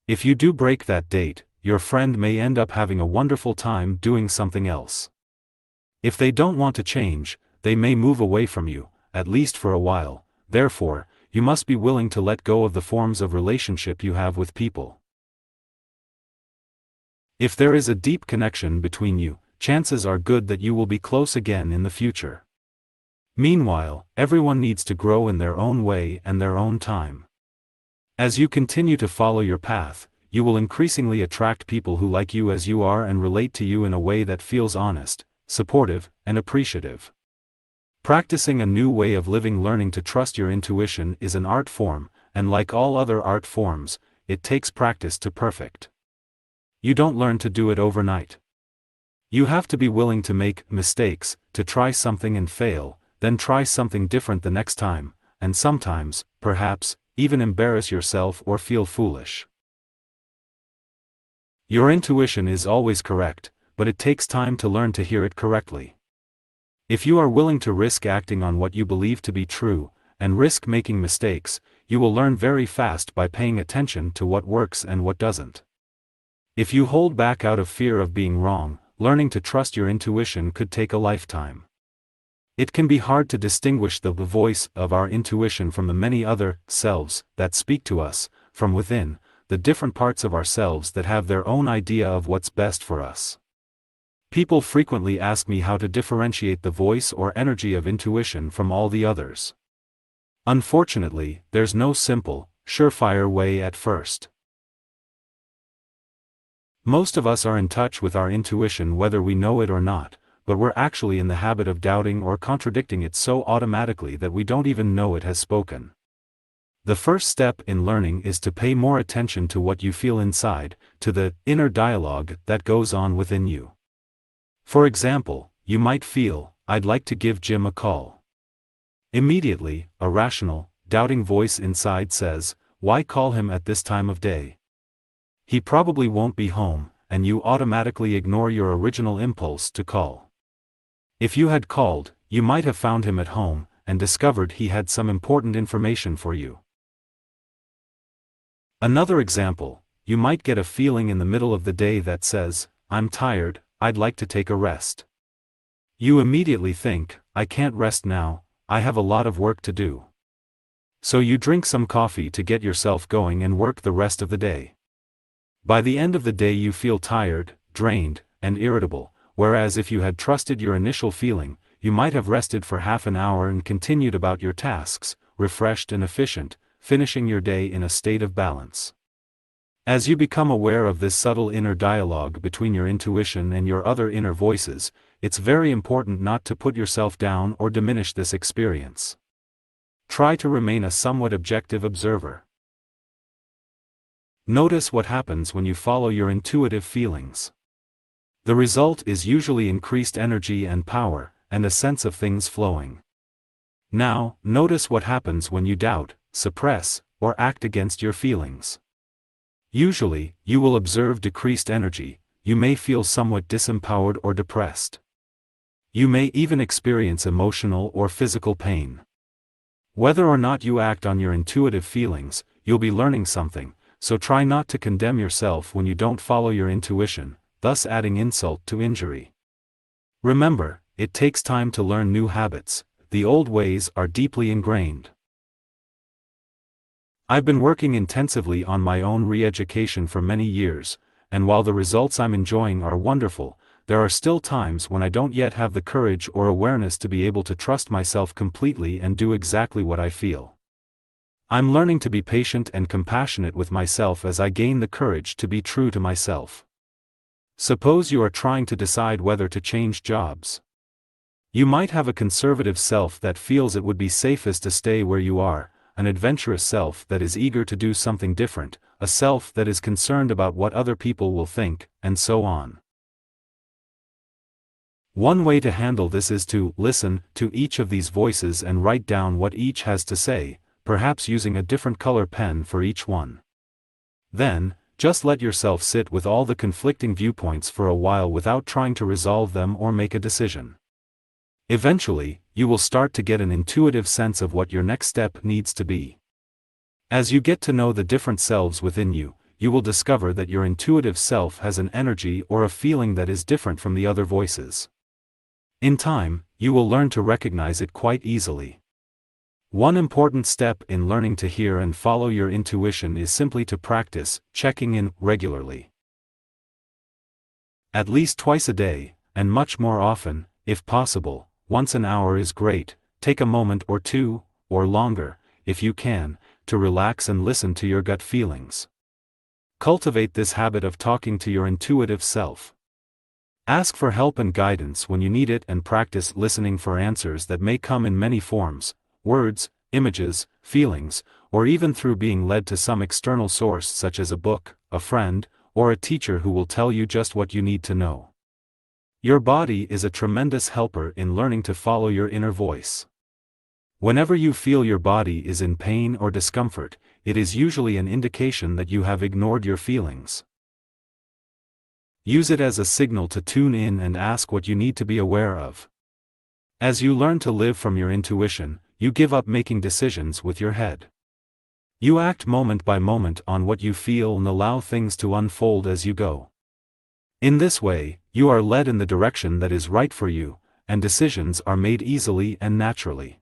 If you do break that date, your friend may end up having a wonderful time doing something else. If they don't want to change, they may move away from you, at least for a while. Therefore, you must be willing to let go of the forms of relationship you have with people. If there is a deep connection between you, chances are good that you will be close again in the future. Meanwhile, everyone needs to grow in their own way and their own time. As you continue to follow your path, you will increasingly attract people who like you as you are and relate to you in a way that feels honest, supportive, and appreciative. Practicing a new way of living, learning to trust your intuition, is an art form, and like all other art forms, it takes practice to perfect. You don't learn to do it overnight. You have to be willing to make mistakes, to try something and fail, then try something different the next time, and sometimes, perhaps, even embarrass yourself or feel foolish. Your intuition is always correct, but it takes time to learn to hear it correctly. If you are willing to risk acting on what you believe to be true, and risk making mistakes, you will learn very fast by paying attention to what works and what doesn't. If you hold back out of fear of being wrong, learning to trust your intuition could take a lifetime. It can be hard to distinguish the voice of our intuition from the many other selves that speak to us from within, the different parts of ourselves that have their own idea of what's best for us. People frequently ask me how to differentiate the voice or energy of intuition from all the others. Unfortunately, there's no simple, surefire way at first. Most of us are in touch with our intuition whether we know it or not, but we're actually in the habit of doubting or contradicting it so automatically that we don't even know it has spoken. The first step in learning is to pay more attention to what you feel inside, to the inner dialogue that goes on within you. For example, you might feel, "I'd like to give Jim a call." Immediately, a rational, doubting voice inside says, "Why call him at this time of day? He probably won't be home," and you automatically ignore your original impulse to call. If you had called, you might have found him at home, and discovered he had some important information for you. Another example, you might get a feeling in the middle of the day that says, "I'm tired, I'd like to take a rest." You immediately think, "I can't rest now, I have a lot of work to do." So you drink some coffee to get yourself going and work the rest of the day. By the end of the day you feel tired, drained, and irritable, whereas if you had trusted your initial feeling, you might have rested for half an hour and continued about your tasks, refreshed and efficient, finishing your day in a state of balance. As you become aware of this subtle inner dialogue between your intuition and your other inner voices, it's very important not to put yourself down or diminish this experience. Try to remain a somewhat objective observer. Notice what happens when you follow your intuitive feelings. The result is usually increased energy and power, and a sense of things flowing. Now, notice what happens when you doubt, suppress, or act against your feelings. Usually, you will observe decreased energy, you may feel somewhat disempowered or depressed. You may even experience emotional or physical pain. Whether or not you act on your intuitive feelings, you'll be learning something, so try not to condemn yourself when you don't follow your intuition, thus adding insult to injury. Remember, it takes time to learn new habits, the old ways are deeply ingrained. I've been working intensively on my own re-education for many years, and while the results I'm enjoying are wonderful, there are still times when I don't yet have the courage or awareness to be able to trust myself completely and do exactly what I feel. I'm learning to be patient and compassionate with myself as I gain the courage to be true to myself. Suppose you are trying to decide whether to change jobs. You might have a conservative self that feels it would be safest to stay where you are, an adventurous self that is eager to do something different, a self that is concerned about what other people will think, and so on. One way to handle this is to listen to each of these voices and write down what each has to say, perhaps using a different color pen for each one. Then, just let yourself sit with all the conflicting viewpoints for a while without trying to resolve them or make a decision. Eventually, you will start to get an intuitive sense of what your next step needs to be. As you get to know the different selves within you, you will discover that your intuitive self has an energy or a feeling that is different from the other voices. In time, you will learn to recognize it quite easily. One important step in learning to hear and follow your intuition is simply to practice checking in regularly. At least twice a day, and much more often, if possible. Once an hour is great. Take a moment or two, or longer, if you can, to relax and listen to your gut feelings. Cultivate this habit of talking to your intuitive self. Ask for help and guidance when you need it and practice listening for answers that may come in many forms, words, images, feelings, or even through being led to some external source such as a book, a friend, or a teacher who will tell you just what you need to know. Your body is a tremendous helper in learning to follow your inner voice. Whenever you feel your body is in pain or discomfort, it is usually an indication that you have ignored your feelings. Use it as a signal to tune in and ask what you need to be aware of. As you learn to live from your intuition, you give up making decisions with your head. You act moment by moment on what you feel and allow things to unfold as you go. In this way, you are led in the direction that is right for you, and decisions are made easily and naturally.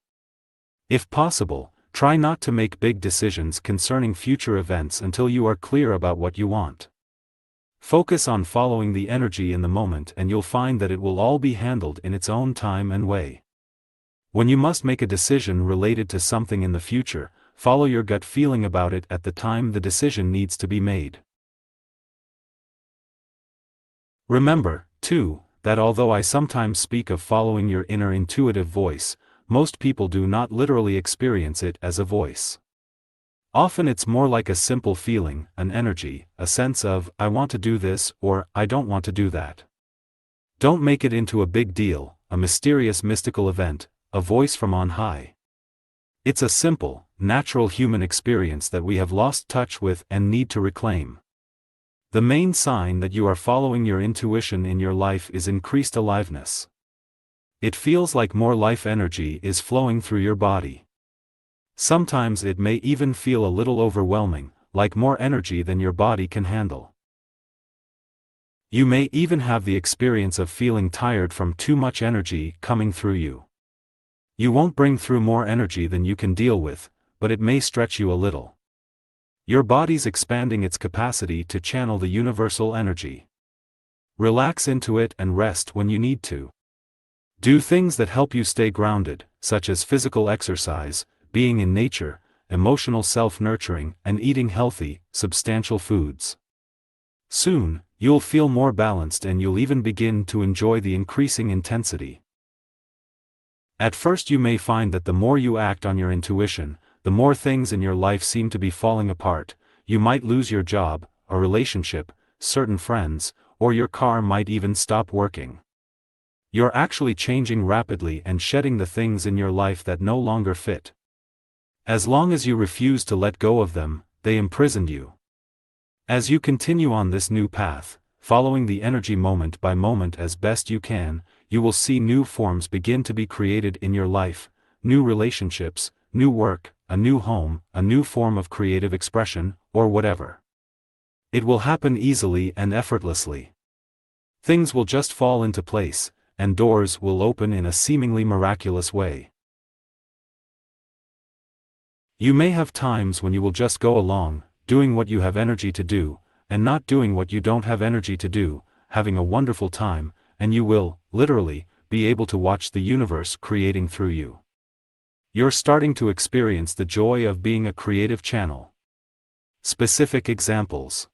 If possible, try not to make big decisions concerning future events until you are clear about what you want. Focus on following the energy in the moment and you'll find that it will all be handled in its own time and way. When you must make a decision related to something in the future, follow your gut feeling about it at the time the decision needs to be made. Remember, too, that although I sometimes speak of following your inner intuitive voice, most people do not literally experience it as a voice. Often it's more like a simple feeling, an energy, a sense of, I want to do this, or, I don't want to do that. Don't make it into a big deal, a mysterious mystical event, a voice from on high. It's a simple, natural human experience that we have lost touch with and need to reclaim. The main sign that you are following your intuition in your life is increased aliveness. It feels like more life energy is flowing through your body. Sometimes it may even feel a little overwhelming, like more energy than your body can handle. You may even have the experience of feeling tired from too much energy coming through you. You won't bring through more energy than you can deal with, but it may stretch you a little. Your body's expanding its capacity to channel the universal energy. Relax into it and rest when you need to. Do things that help you stay grounded, such as physical exercise, being in nature, emotional self-nurturing, and eating healthy, substantial foods. Soon, you'll feel more balanced and you'll even begin to enjoy the increasing intensity. At first you may find that the more you act on your intuition, the more things in your life seem to be falling apart. You might lose your job, a relationship, certain friends, or your car might even stop working. You're actually changing rapidly and shedding the things in your life that no longer fit. As long as you refuse to let go of them, they imprisoned you. As you continue on this new path, following the energy moment by moment as best you can, you will see new forms begin to be created in your life, new relationships, new work, a new home, a new form of creative expression, or whatever. It will happen easily and effortlessly. Things will just fall into place, and doors will open in a seemingly miraculous way. You may have times when you will just go along, doing what you have energy to do, and not doing what you don't have energy to do, having a wonderful time, and you will, literally, be able to watch the universe creating through you. You're starting to experience the joy of being a creative channel. Specific examples.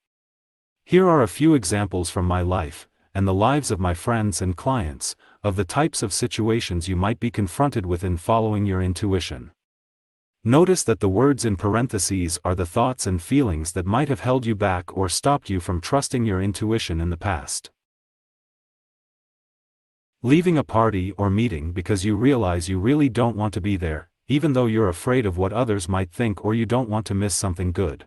Here are a few examples from my life, and the lives of my friends and clients, of the types of situations you might be confronted with in following your intuition. Notice that the words in parentheses are the thoughts and feelings that might have held you back or stopped you from trusting your intuition in the past. Leaving a party or meeting because you realize you really don't want to be there, even though you're afraid of what others might think or you don't want to miss something good.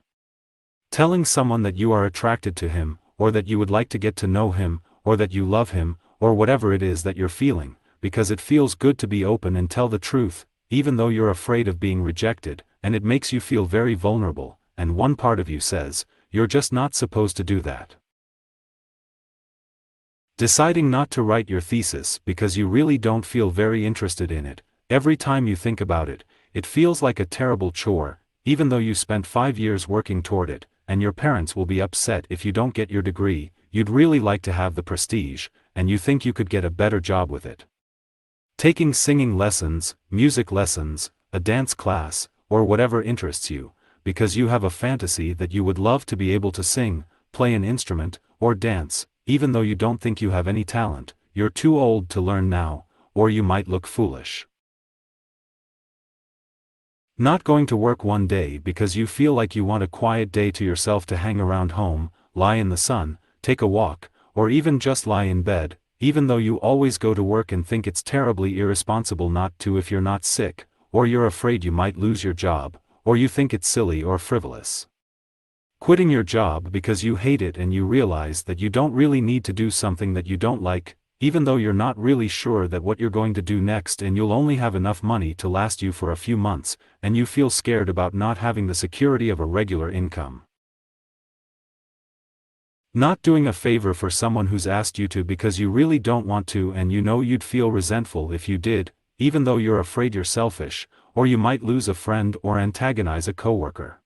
Telling someone that you are attracted to him, or that you would like to get to know him, or that you love him, or whatever it is that you're feeling, because it feels good to be open and tell the truth, even though you're afraid of being rejected, and it makes you feel very vulnerable, and one part of you says, you're just not supposed to do that. Deciding not to write your thesis because you really don't feel very interested in it. Every time you think about it, it feels like a terrible chore, even though you spent 5 years working toward it, and your parents will be upset if you don't get your degree. You'd really like to have the prestige, and you think you could get a better job with it. Taking singing lessons, music lessons, a dance class, or whatever interests you, because you have a fantasy that you would love to be able to sing, play an instrument, or dance, even though you don't think you have any talent. You're too old to learn now, or you might look foolish. Not going to work one day because you feel like you want a quiet day to yourself to hang around home, lie in the sun, take a walk, or even just lie in bed, even though you always go to work and think it's terribly irresponsible not to if you're not sick, or you're afraid you might lose your job, or you think it's silly or frivolous. Quitting your job because you hate it and you realize that you don't really need to do something that you don't like, even though you're not really sure that what you're going to do next, and you'll only have enough money to last you for a few months, and you feel scared about not having the security of a regular income. Not doing a favor for someone who's asked you to because you really don't want to, and you know you'd feel resentful if you did, even though you're afraid you're selfish, or you might lose a friend or antagonize a coworker.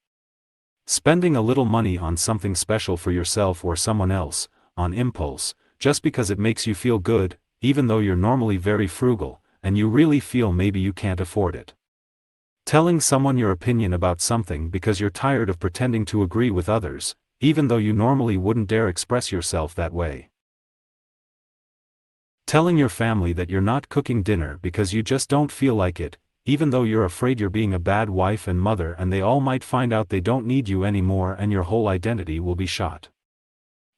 Spending a little money on something special for yourself or someone else, on impulse, just because it makes you feel good, even though you're normally very frugal, and you really feel maybe you can't afford it. Telling someone your opinion about something because you're tired of pretending to agree with others, even though you normally wouldn't dare express yourself that way. Telling your family that you're not cooking dinner because you just don't feel like it, even though you're afraid you're being a bad wife and mother and they all might find out they don't need you anymore and your whole identity will be shot.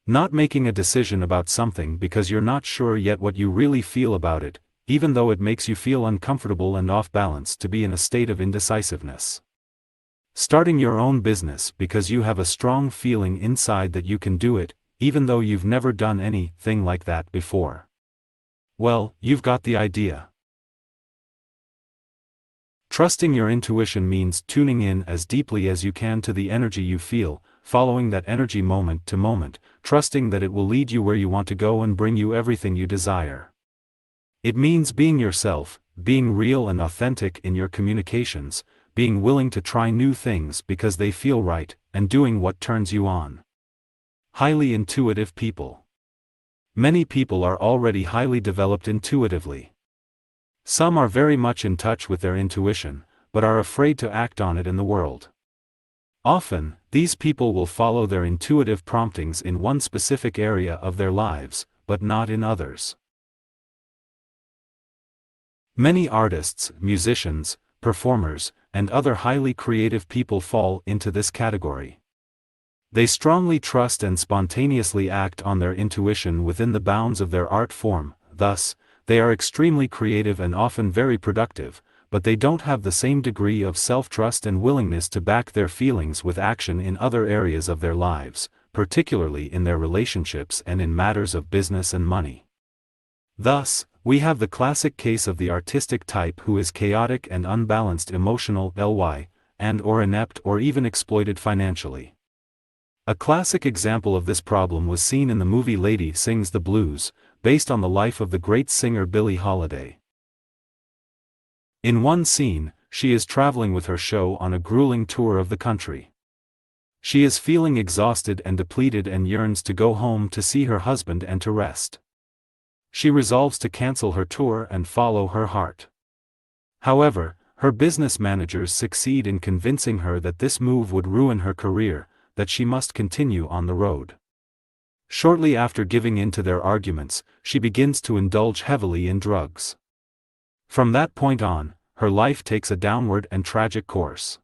Not making a decision about something because you're not sure yet what you really feel about it, even though it makes you feel uncomfortable and off balance to be in a state of indecisiveness. Starting your own business because you have a strong feeling inside that you can do it, even though you've never done anything like that before. Well, you've got the idea. Trusting your intuition means tuning in as deeply as you can to the energy you feel, following that energy moment to moment, trusting that it will lead you where you want to go and bring you everything you desire. It means being yourself, being real and authentic in your communications, being willing to try new things because they feel right, and doing what turns you on. Highly intuitive people. Many people are already highly developed intuitively. Some are very much in touch with their intuition, but are afraid to act on it in the world. Often, these people will follow their intuitive promptings in one specific area of their lives, but not in others. Many artists, musicians, performers, and other highly creative people fall into this category. They strongly trust and spontaneously act on their intuition within the bounds of their art form, thus, they are extremely creative and often very productive, but they don't have the same degree of self-trust and willingness to back their feelings with action in other areas of their lives, particularly in their relationships and in matters of business and money. Thus, we have the classic case of the artistic type who is chaotic and unbalanced emotional, and/or inept or even exploited financially. A classic example of this problem was seen in the movie Lady Sings the Blues, based on the life of the great singer Billie Holiday. In one scene, she is traveling with her show on a grueling tour of the country. She is feeling exhausted and depleted and yearns to go home to see her husband and to rest. She resolves to cancel her tour and follow her heart. However, her business managers succeed in convincing her that this move would ruin her career, that she must continue on the road. Shortly after giving in to their arguments, she begins to indulge heavily in drugs. From that point on, her life takes a downward and tragic course.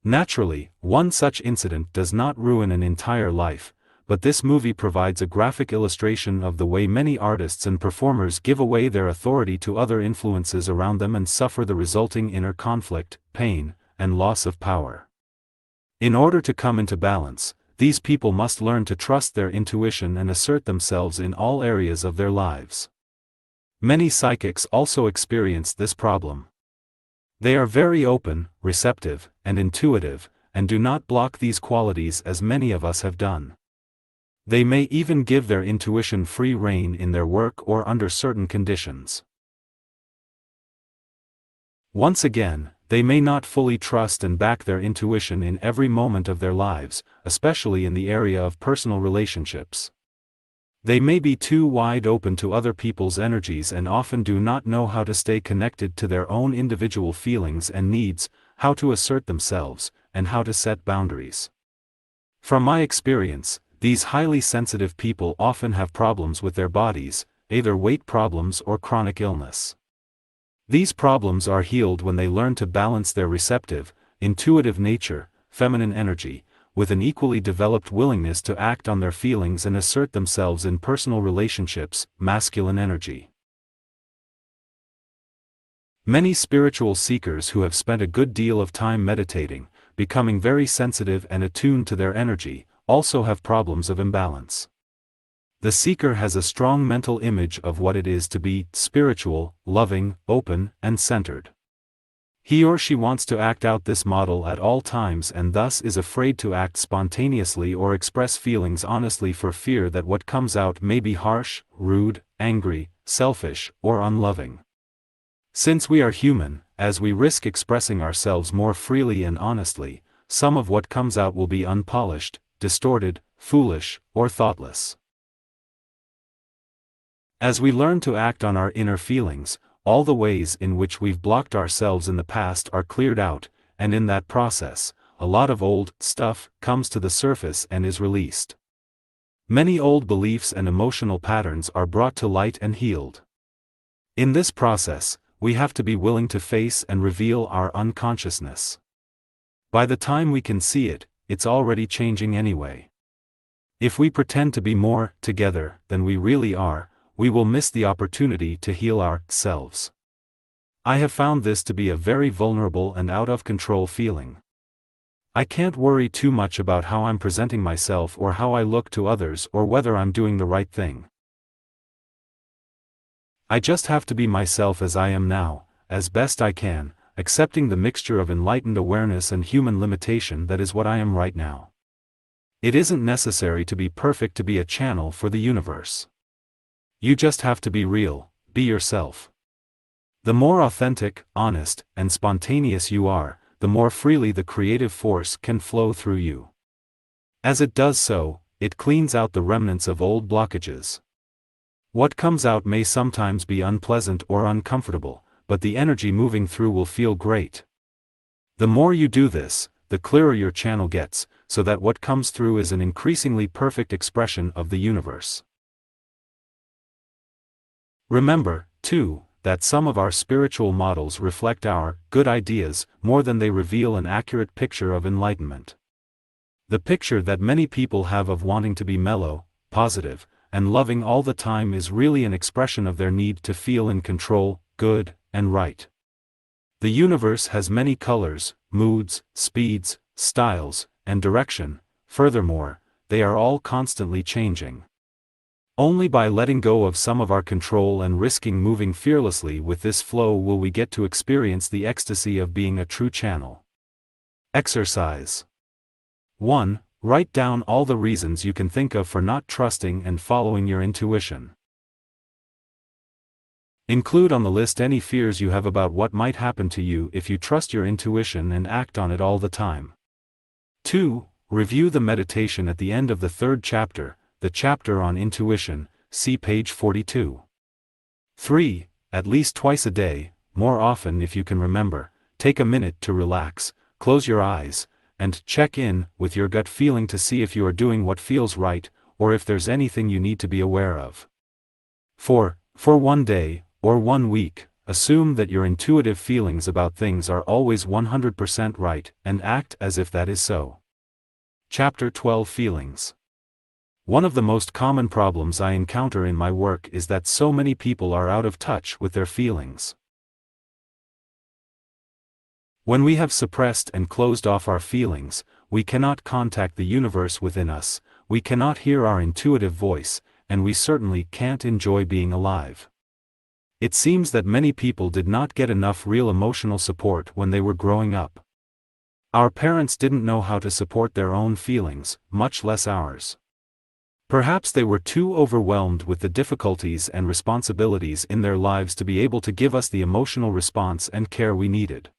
Naturally, one such incident does not ruin an entire life, but this movie provides a graphic illustration of the way many artists and performers give away their authority to other influences around them and suffer the resulting inner conflict, pain, and loss of power. In order to come into balance, these people must learn to trust their intuition and assert themselves in all areas of their lives. Many psychics also experience this problem. They are very open, receptive, and intuitive, and do not block these qualities as many of us have done. They may even give their intuition free rein in their work or under certain conditions. Once again, they may not fully trust and back their intuition in every moment of their lives, especially in the area of personal relationships. They may be too wide open to other people's energies and often do not know how to stay connected to their own individual feelings and needs, how to assert themselves, and how to set boundaries. From my experience, these highly sensitive people often have problems with their bodies, either weight problems or chronic illness. These problems are healed when they learn to balance their receptive, intuitive nature, feminine energy, with an equally developed willingness to act on their feelings and assert themselves in personal relationships, masculine energy. Many spiritual seekers who have spent a good deal of time meditating, becoming very sensitive and attuned to their energy, also have problems of imbalance. The seeker has a strong mental image of what it is to be spiritual, loving, open, and centered. He or she wants to act out this model at all times and thus is afraid to act spontaneously or express feelings honestly for fear that what comes out may be harsh, rude, angry, selfish, or unloving. Since we are human, as we risk expressing ourselves more freely and honestly, some of what comes out will be unpolished, distorted, foolish, or thoughtless. As we learn to act on our inner feelings, all the ways in which we've blocked ourselves in the past are cleared out, and in that process, a lot of old stuff comes to the surface and is released. Many old beliefs and emotional patterns are brought to light and healed. In this process, we have to be willing to face and reveal our unconsciousness. By the time we can see it, it's already changing anyway. If we pretend to be more together than we really are, we will miss the opportunity to heal ourselves. I have found this to be a very vulnerable and out of control feeling. I can't worry too much about how I'm presenting myself or how I look to others or whether I'm doing the right thing. I just have to be myself as I am now, as best I can, accepting the mixture of enlightened awareness and human limitation that is what I am right now. It isn't necessary to be perfect to be a channel for the universe. You just have to be real, be yourself. The more authentic, honest, and spontaneous you are, the more freely the creative force can flow through you. As it does so, it cleans out the remnants of old blockages. What comes out may sometimes be unpleasant or uncomfortable, but the energy moving through will feel great. The more you do this, the clearer your channel gets, so that what comes through is an increasingly perfect expression of the universe. Remember, too, that some of our spiritual models reflect our good ideas more than they reveal an accurate picture of enlightenment. The picture that many people have of wanting to be mellow, positive, and loving all the time is really an expression of their need to feel in control, good, and right. The universe has many colors, moods, speeds, styles, and direction. Furthermore, they are all constantly changing. Only by letting go of some of our control and risking moving fearlessly with this flow will we get to experience the ecstasy of being a true channel. Exercise 1. Write down all the reasons you can think of for not trusting and following your intuition. Include on the list any fears you have about what might happen to you if you trust your intuition and act on it all the time. 2. Review the meditation at the end of the 3rd chapter, the chapter on intuition, see page 42. 3. At least twice a day, more often if you can remember, take a minute to relax, close your eyes, and check in with your gut feeling to see if you are doing what feels right, or if there's anything you need to be aware of. 4. For one day, or 1 week, assume that your intuitive feelings about things are always 100% right, and act as if that is so. Chapter 12 Feelings. One of the most common problems I encounter in my work is that so many people are out of touch with their feelings. When we have suppressed and closed off our feelings, we cannot contact the universe within us, we cannot hear our intuitive voice, and we certainly can't enjoy being alive. It seems that many people did not get enough real emotional support when they were growing up. Our parents didn't know how to support their own feelings, much less ours. Perhaps they were too overwhelmed with the difficulties and responsibilities in their lives to be able to give us the emotional response and care we needed.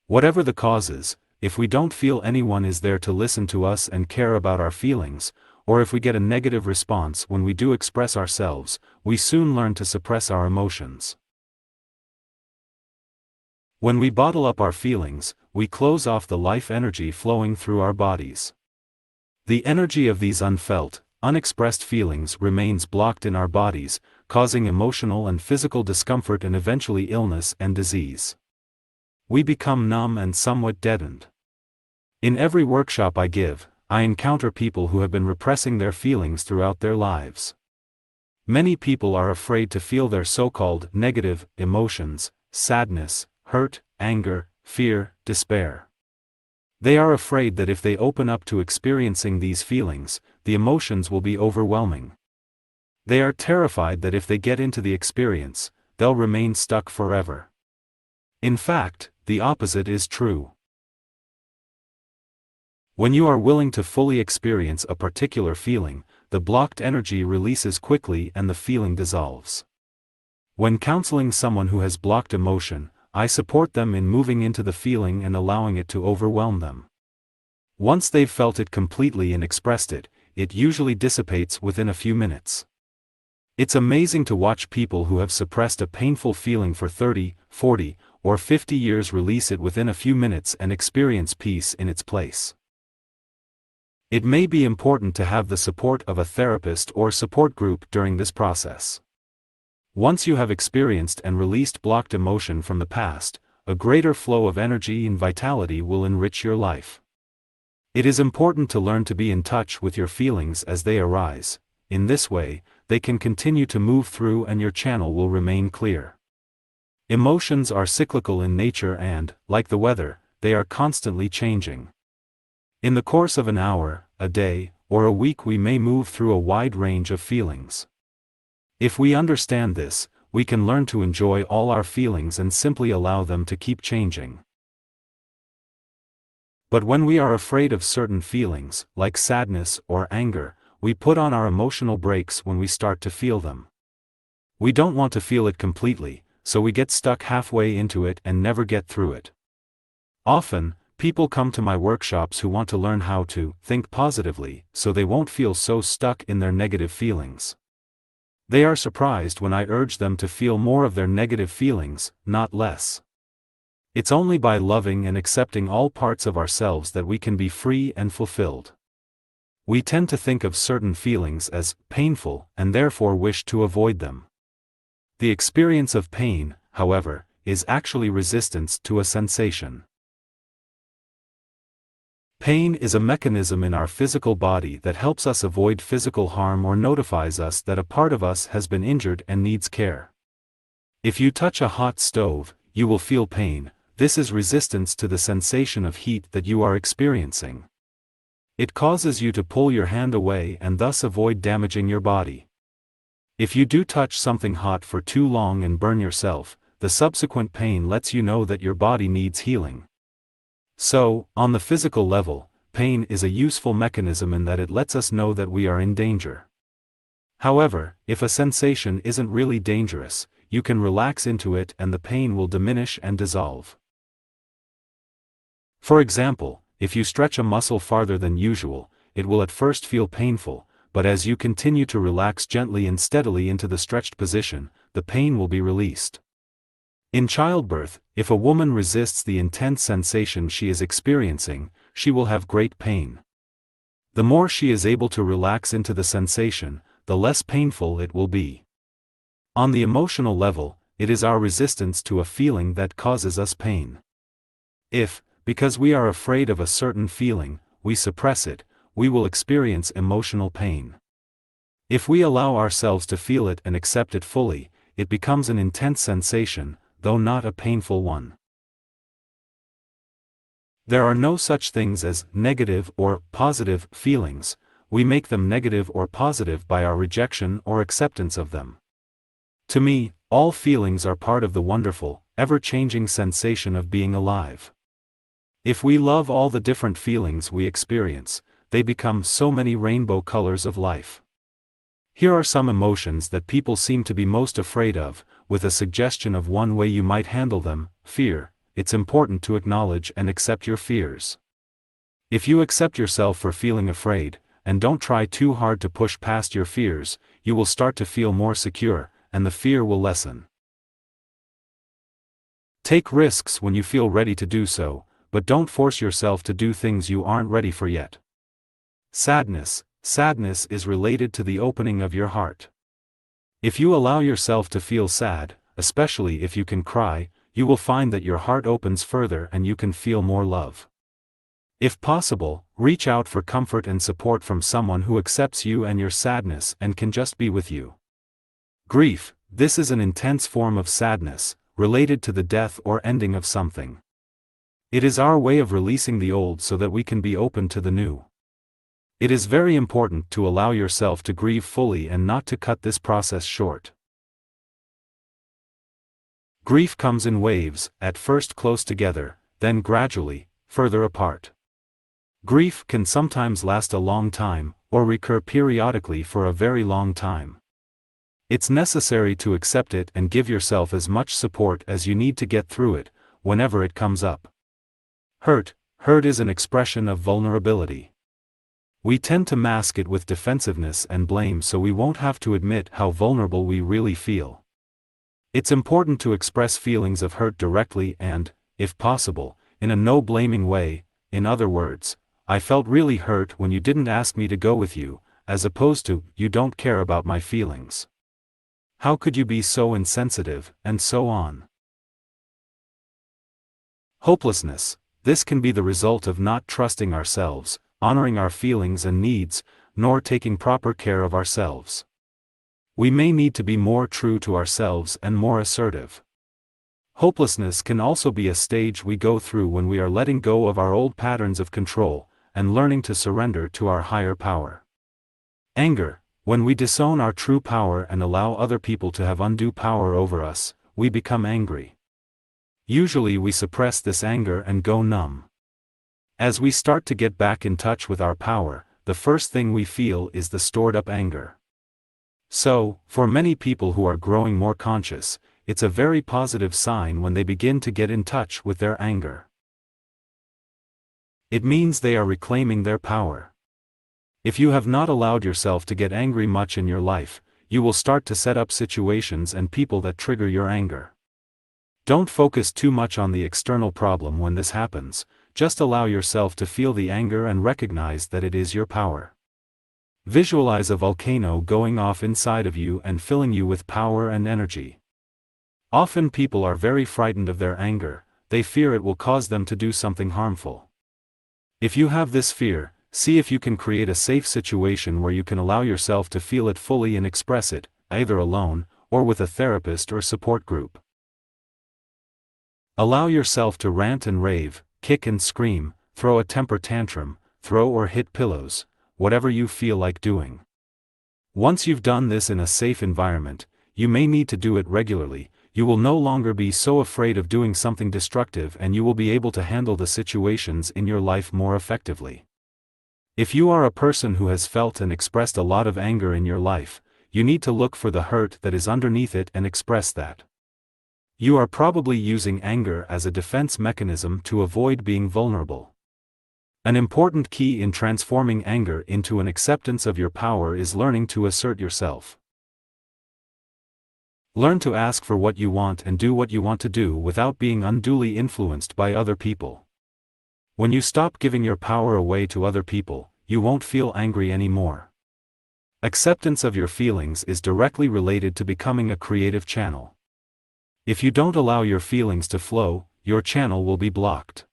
Whatever the causes, if we don't feel anyone is there to listen to us and care about our feelings, or if we get a negative response when we do express ourselves, we soon learn to suppress our emotions. When we bottle up our feelings, we close off the life energy flowing through our bodies. The energy of these unfelt, unexpressed feelings remains blocked in our bodies, causing emotional and physical discomfort and eventually illness and disease. We become numb and somewhat deadened. In every workshop I give, I encounter people who have been repressing their feelings throughout their lives. Many people are afraid to feel their so-called negative emotions, sadness, hurt, anger, fear, despair. They are afraid that if they open up to experiencing these feelings, the emotions will be overwhelming. They are terrified that if they get into the experience, they'll remain stuck forever. In fact, the opposite is true. When you are willing to fully experience a particular feeling, the blocked energy releases quickly and the feeling dissolves. When counseling someone who has blocked emotion, I support them in moving into the feeling and allowing it to overwhelm them. Once they've felt it completely and expressed it, it usually dissipates within a few minutes. It's amazing to watch people who have suppressed a painful feeling for 30, 40, or 50 years release it within a few minutes and experience peace in its place. It may be important to have the support of a therapist or support group during this process. Once you have experienced and released blocked emotion from the past, a greater flow of energy and vitality will enrich your life. It is important to learn to be in touch with your feelings as they arise. In this way, they can continue to move through and your channel will remain clear. Emotions are cyclical in nature and, like the weather, they are constantly changing. In the course of an hour, a day, or a week we may move through a wide range of feelings. If we understand this, we can learn to enjoy all our feelings and simply allow them to keep changing. But when we are afraid of certain feelings, like sadness or anger, we put on our emotional brakes when we start to feel them. We don't want to feel it completely, so we get stuck halfway into it and never get through it. Often, people come to my workshops who want to learn how to think positively, so they won't feel so stuck in their negative feelings. They are surprised when I urge them to feel more of their negative feelings, not less. It's only by loving and accepting all parts of ourselves that we can be free and fulfilled. We tend to think of certain feelings as painful and therefore wish to avoid them. The experience of pain, however, is actually resistance to a sensation. Pain is a mechanism in our physical body that helps us avoid physical harm or notifies us that a part of us has been injured and needs care. If you touch a hot stove, you will feel pain. This is resistance to the sensation of heat that you are experiencing. It causes you to pull your hand away and thus avoid damaging your body. If you do touch something hot for too long and burn yourself, the subsequent pain lets you know that your body needs healing. So, on the physical level, pain is a useful mechanism in that it lets us know that we are in danger. However, if a sensation isn't really dangerous, you can relax into it and the pain will diminish and dissolve. For example, if you stretch a muscle farther than usual, it will at first feel painful, but as you continue to relax gently and steadily into the stretched position, the pain will be released. In childbirth, if a woman resists the intense sensation she is experiencing, she will have great pain. The more she is able to relax into the sensation, the less painful it will be. On the emotional level, it is our resistance to a feeling that causes us pain. If, because we are afraid of a certain feeling, we suppress it, we will experience emotional pain. If we allow ourselves to feel it and accept it fully, it becomes an intense sensation, though not a painful one. There are no such things as negative or positive feelings. We make them negative or positive by our rejection or acceptance of them. To me, all feelings are part of the wonderful, ever-changing sensation of being alive. If we love all the different feelings we experience, they become so many rainbow colors of life. Here are some emotions that people seem to be most afraid of, with a suggestion of one way you might handle them. Fear. It's important to acknowledge and accept your fears. If you accept yourself for feeling afraid, and don't try too hard to push past your fears, you will start to feel more secure, and the fear will lessen. Take risks when you feel ready to do so, but don't force yourself to do things you aren't ready for yet. Sadness. Sadness is related to the opening of your heart. If you allow yourself to feel sad, especially if you can cry, you will find that your heart opens further and you can feel more love. If possible, reach out for comfort and support from someone who accepts you and your sadness and can just be with you. Grief. This is an intense form of sadness, related to the death or ending of something. It is our way of releasing the old so that we can be open to the new. It is very important to allow yourself to grieve fully and not to cut this process short. Grief comes in waves, at first close together, then gradually, further apart. Grief can sometimes last a long time, or recur periodically for a very long time. It's necessary to accept it and give yourself as much support as you need to get through it, whenever it comes up. Hurt. Hurt is an expression of vulnerability. We tend to mask it with defensiveness and blame so we won't have to admit how vulnerable we really feel. It's important to express feelings of hurt directly and, if possible, in a no-blaming way. In other words, I felt really hurt when you didn't ask me to go with you, as opposed to, you don't care about my feelings. How could you be so insensitive, and so on. Hopelessness. This can be the result of not trusting ourselves, honoring our feelings and needs, nor taking proper care of ourselves. We may need to be more true to ourselves and more assertive. Hopelessness can also be a stage we go through when we are letting go of our old patterns of control, and learning to surrender to our higher power. Anger. When we disown our true power and allow other people to have undue power over us, we become angry. Usually we suppress this anger and go numb. As we start to get back in touch with our power, the first thing we feel is the stored-up anger. So, for many people who are growing more conscious, it's a very positive sign when they begin to get in touch with their anger. It means they are reclaiming their power. If you have not allowed yourself to get angry much in your life, you will start to set up situations and people that trigger your anger. Don't focus too much on the external problem when this happens, just allow yourself to feel the anger and recognize that it is your power. Visualize a volcano going off inside of you and filling you with power and energy. Often people are very frightened of their anger, they fear it will cause them to do something harmful. If you have this fear, see if you can create a safe situation where you can allow yourself to feel it fully and express it, either alone, or with a therapist or support group. Allow yourself to rant and rave, kick and scream, throw a temper tantrum, throw or hit pillows, whatever you feel like doing. Once you've done this in a safe environment, you may need to do it regularly. You will no longer be so afraid of doing something destructive and you will be able to handle the situations in your life more effectively. If you are a person who has felt and expressed a lot of anger in your life, you need to look for the hurt that is underneath it and express that. You are probably using anger as a defense mechanism to avoid being vulnerable. An important key in transforming anger into an acceptance of your power is learning to assert yourself. Learn to ask for what you want and do what you want to do without being unduly influenced by other people. When you stop giving your power away to other people, you won't feel angry anymore. Acceptance of your feelings is directly related to becoming a creative channel. If you don't allow your feelings to flow, your channel will be blocked.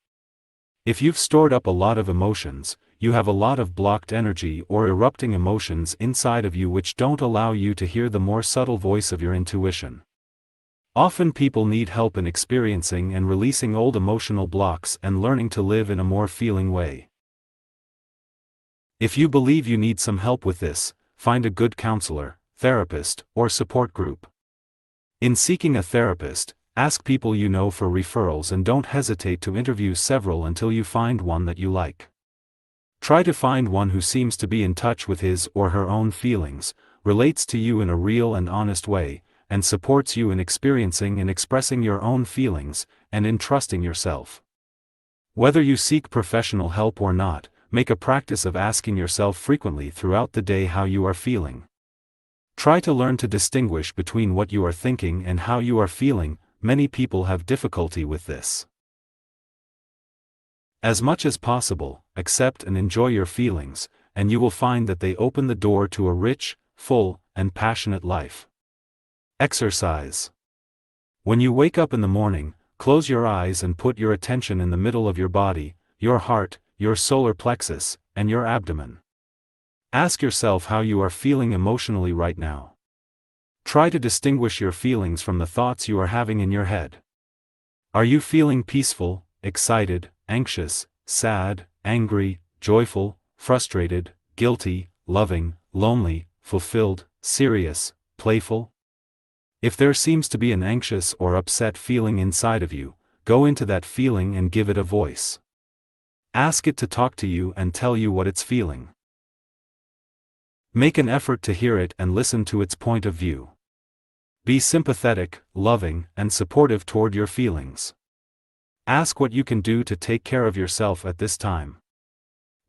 If you've stored up a lot of emotions, you have a lot of blocked energy or erupting emotions inside of you which don't allow you to hear the more subtle voice of your intuition. Often people need help in experiencing and releasing old emotional blocks and learning to live in a more feeling way. If you believe you need some help with this, find a good counselor, therapist, or support group. In seeking a therapist, ask people you know for referrals and don't hesitate to interview several until you find one that you like. Try to find one who seems to be in touch with his or her own feelings, relates to you in a real and honest way, and supports you in experiencing and expressing your own feelings, and in trusting yourself. Whether you seek professional help or not, make a practice of asking yourself frequently throughout the day how you are feeling. Try to learn to distinguish between what you are thinking and how you are feeling. Many people have difficulty with this. As much as possible, accept and enjoy your feelings, and you will find that they open the door to a rich, full, and passionate life. Exercise. When you wake up in the morning, close your eyes and put your attention in the middle of your body, your heart, your solar plexus, and your abdomen. Ask yourself how you are feeling emotionally right now. Try to distinguish your feelings from the thoughts you are having in your head. Are you feeling peaceful, excited, anxious, sad, angry, joyful, frustrated, guilty, loving, lonely, fulfilled, serious, playful? If there seems to be an anxious or upset feeling inside of you, go into that feeling and give it a voice. Ask it to talk to you and tell you what it's feeling. Make an effort to hear it and listen to its point of view. Be sympathetic, loving, and supportive toward your feelings. Ask what you can do to take care of yourself at this time.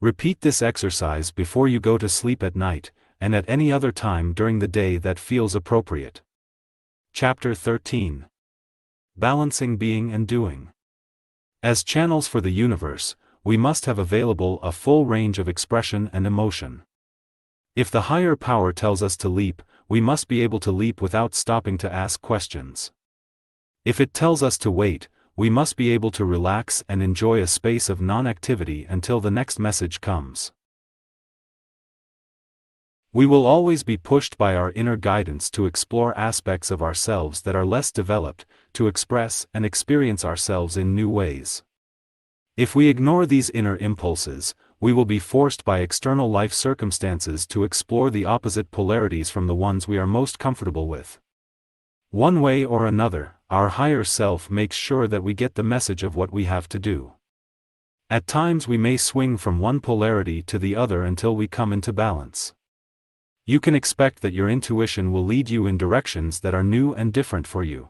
Repeat this exercise before you go to sleep at night, and at any other time during the day that feels appropriate. Chapter 13. Balancing being and doing. As channels for the universe, we must have available a full range of expression and emotion. If the higher power tells us to leap, we must be able to leap without stopping to ask questions. If it tells us to wait, we must be able to relax and enjoy a space of non-activity until the next message comes. We will always be pushed by our inner guidance to explore aspects of ourselves that are less developed, to express and experience ourselves in new ways. If we ignore these inner impulses, we will be forced by external life circumstances to explore the opposite polarities from the ones we are most comfortable with. One way or another, our higher self makes sure that we get the message of what we have to do. At times we may swing from one polarity to the other until we come into balance. You can expect that your intuition will lead you in directions that are new and different for you.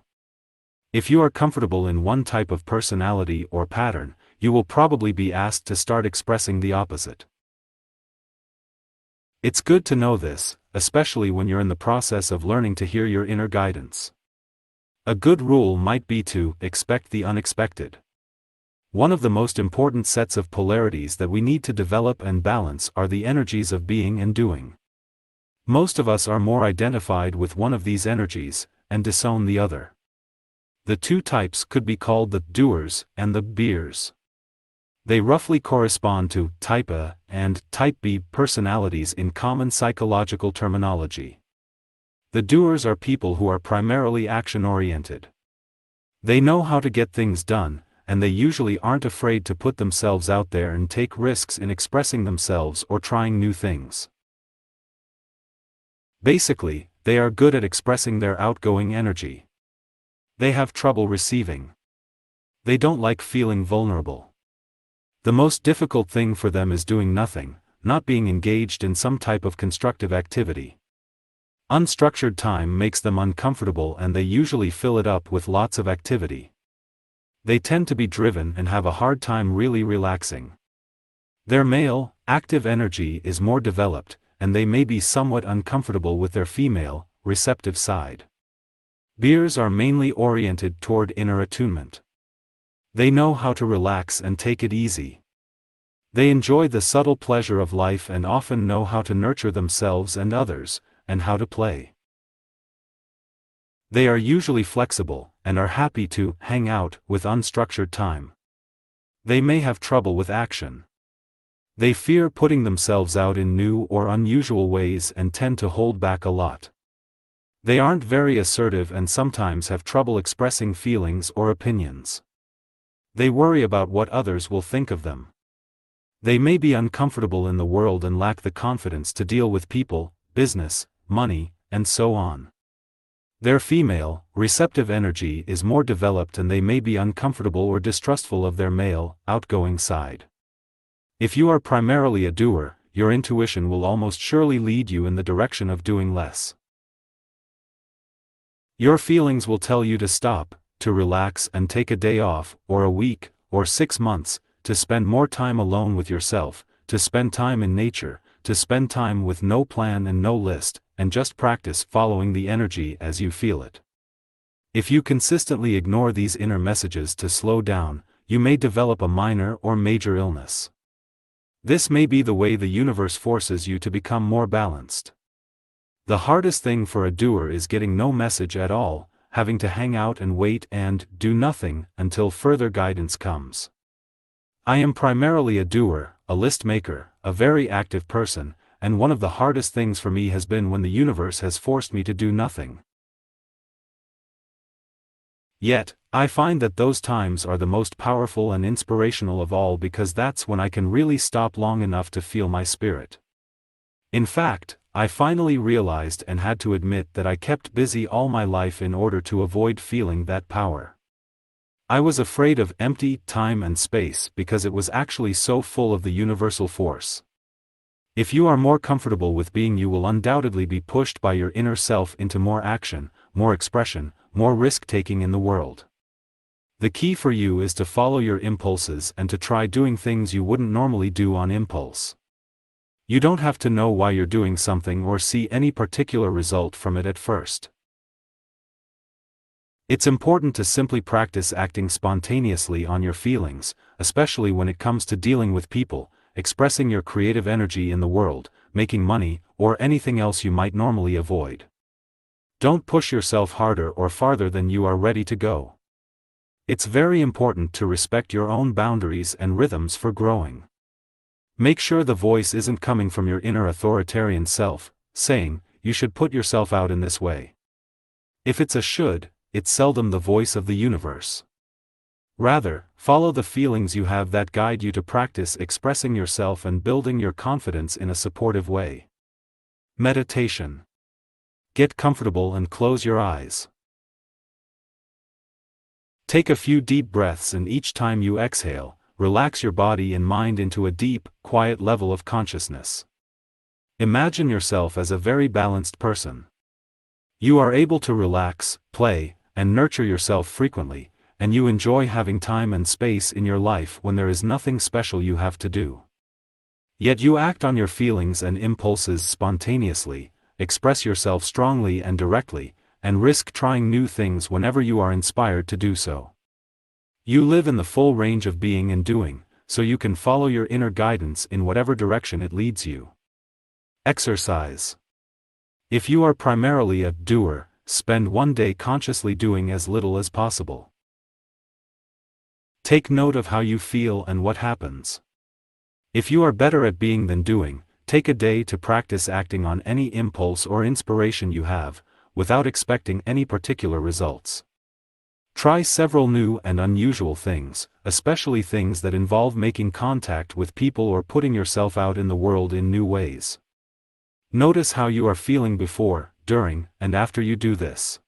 If you are comfortable in one type of personality or pattern, you will probably be asked to start expressing the opposite. It's good to know this, especially when you're in the process of learning to hear your inner guidance. A good rule might be to expect the unexpected. One of the most important sets of polarities that we need to develop and balance are the energies of being and doing. Most of us are more identified with one of these energies, and disown the other. The two types could be called the doers and the beers. They roughly correspond to type A and type B personalities in common psychological terminology. The doers are people who are primarily action-oriented. They know how to get things done, and they usually aren't afraid to put themselves out there and take risks in expressing themselves or trying new things. Basically, they are good at expressing their outgoing energy. They have trouble receiving. They don't like feeling vulnerable. The most difficult thing for them is doing nothing, not being engaged in some type of constructive activity. Unstructured time makes them uncomfortable and they usually fill it up with lots of activity. They tend to be driven and have a hard time really relaxing. Their male, active energy is more developed, and they may be somewhat uncomfortable with their female, receptive side. Beers are mainly oriented toward inner attunement. They know how to relax and take it easy. They enjoy the subtle pleasure of life and often know how to nurture themselves and others, and how to play. They are usually flexible, and are happy to hang out with unstructured time. They may have trouble with action. They fear putting themselves out in new or unusual ways and tend to hold back a lot. They aren't very assertive and sometimes have trouble expressing feelings or opinions. They worry about what others will think of them. They may be uncomfortable in the world and lack the confidence to deal with people, business, money, and so on. Their female, receptive energy is more developed and they may be uncomfortable or distrustful of their male, outgoing side. If you are primarily a doer, your intuition will almost surely lead you in the direction of doing less. Your feelings will tell you to stop, to relax and take a day off, or a week, or 6 months, to spend more time alone with yourself, to spend time in nature, to spend time with no plan and no list, and just practice following the energy as you feel it. If you consistently ignore these inner messages to slow down, you may develop a minor or major illness. This may be the way the universe forces you to become more balanced. The hardest thing for a doer is getting no message at all, having to hang out and wait and do nothing until further guidance comes. I am primarily a doer, a list maker, a very active person, and one of the hardest things for me has been when the universe has forced me to do nothing. Yet, I find that those times are the most powerful and inspirational of all because that's when I can really stop long enough to feel my spirit. In fact, I finally realized and had to admit that I kept busy all my life in order to avoid feeling that power. I was afraid of empty time and space because it was actually so full of the universal force. If you are more comfortable with being, you will undoubtedly be pushed by your inner self into more action, more expression, more risk-taking in the world. The key for you is to follow your impulses and to try doing things you wouldn't normally do on impulse. You don't have to know why you're doing something or see any particular result from it at first. It's important to simply practice acting spontaneously on your feelings, especially when it comes to dealing with people, expressing your creative energy in the world, making money, or anything else you might normally avoid. Don't push yourself harder or farther than you are ready to go. It's very important to respect your own boundaries and rhythms for growing. Make sure the voice isn't coming from your inner authoritarian self, saying, "You should put yourself out in this way." If it's a should, it's seldom the voice of the universe. Rather, follow the feelings you have that guide you to practice expressing yourself and building your confidence in a supportive way. Meditation. Get comfortable and close your eyes. Take a few deep breaths, and each time you exhale, relax your body and mind into a deep, quiet level of consciousness. Imagine yourself as a very balanced person. You are able to relax, play, and nurture yourself frequently, and you enjoy having time and space in your life when there is nothing special you have to do. Yet you act on your feelings and impulses spontaneously, express yourself strongly and directly, and risk trying new things whenever you are inspired to do so. You live in the full range of being and doing, so you can follow your inner guidance in whatever direction it leads you. Exercise. If you are primarily a doer, spend one day consciously doing as little as possible. Take note of how you feel and what happens. If you are better at being than doing, take a day to practice acting on any impulse or inspiration you have, without expecting any particular results. Try several new and unusual things, especially things that involve making contact with people or putting yourself out in the world in new ways. Notice how you are feeling before, during, and after you do this.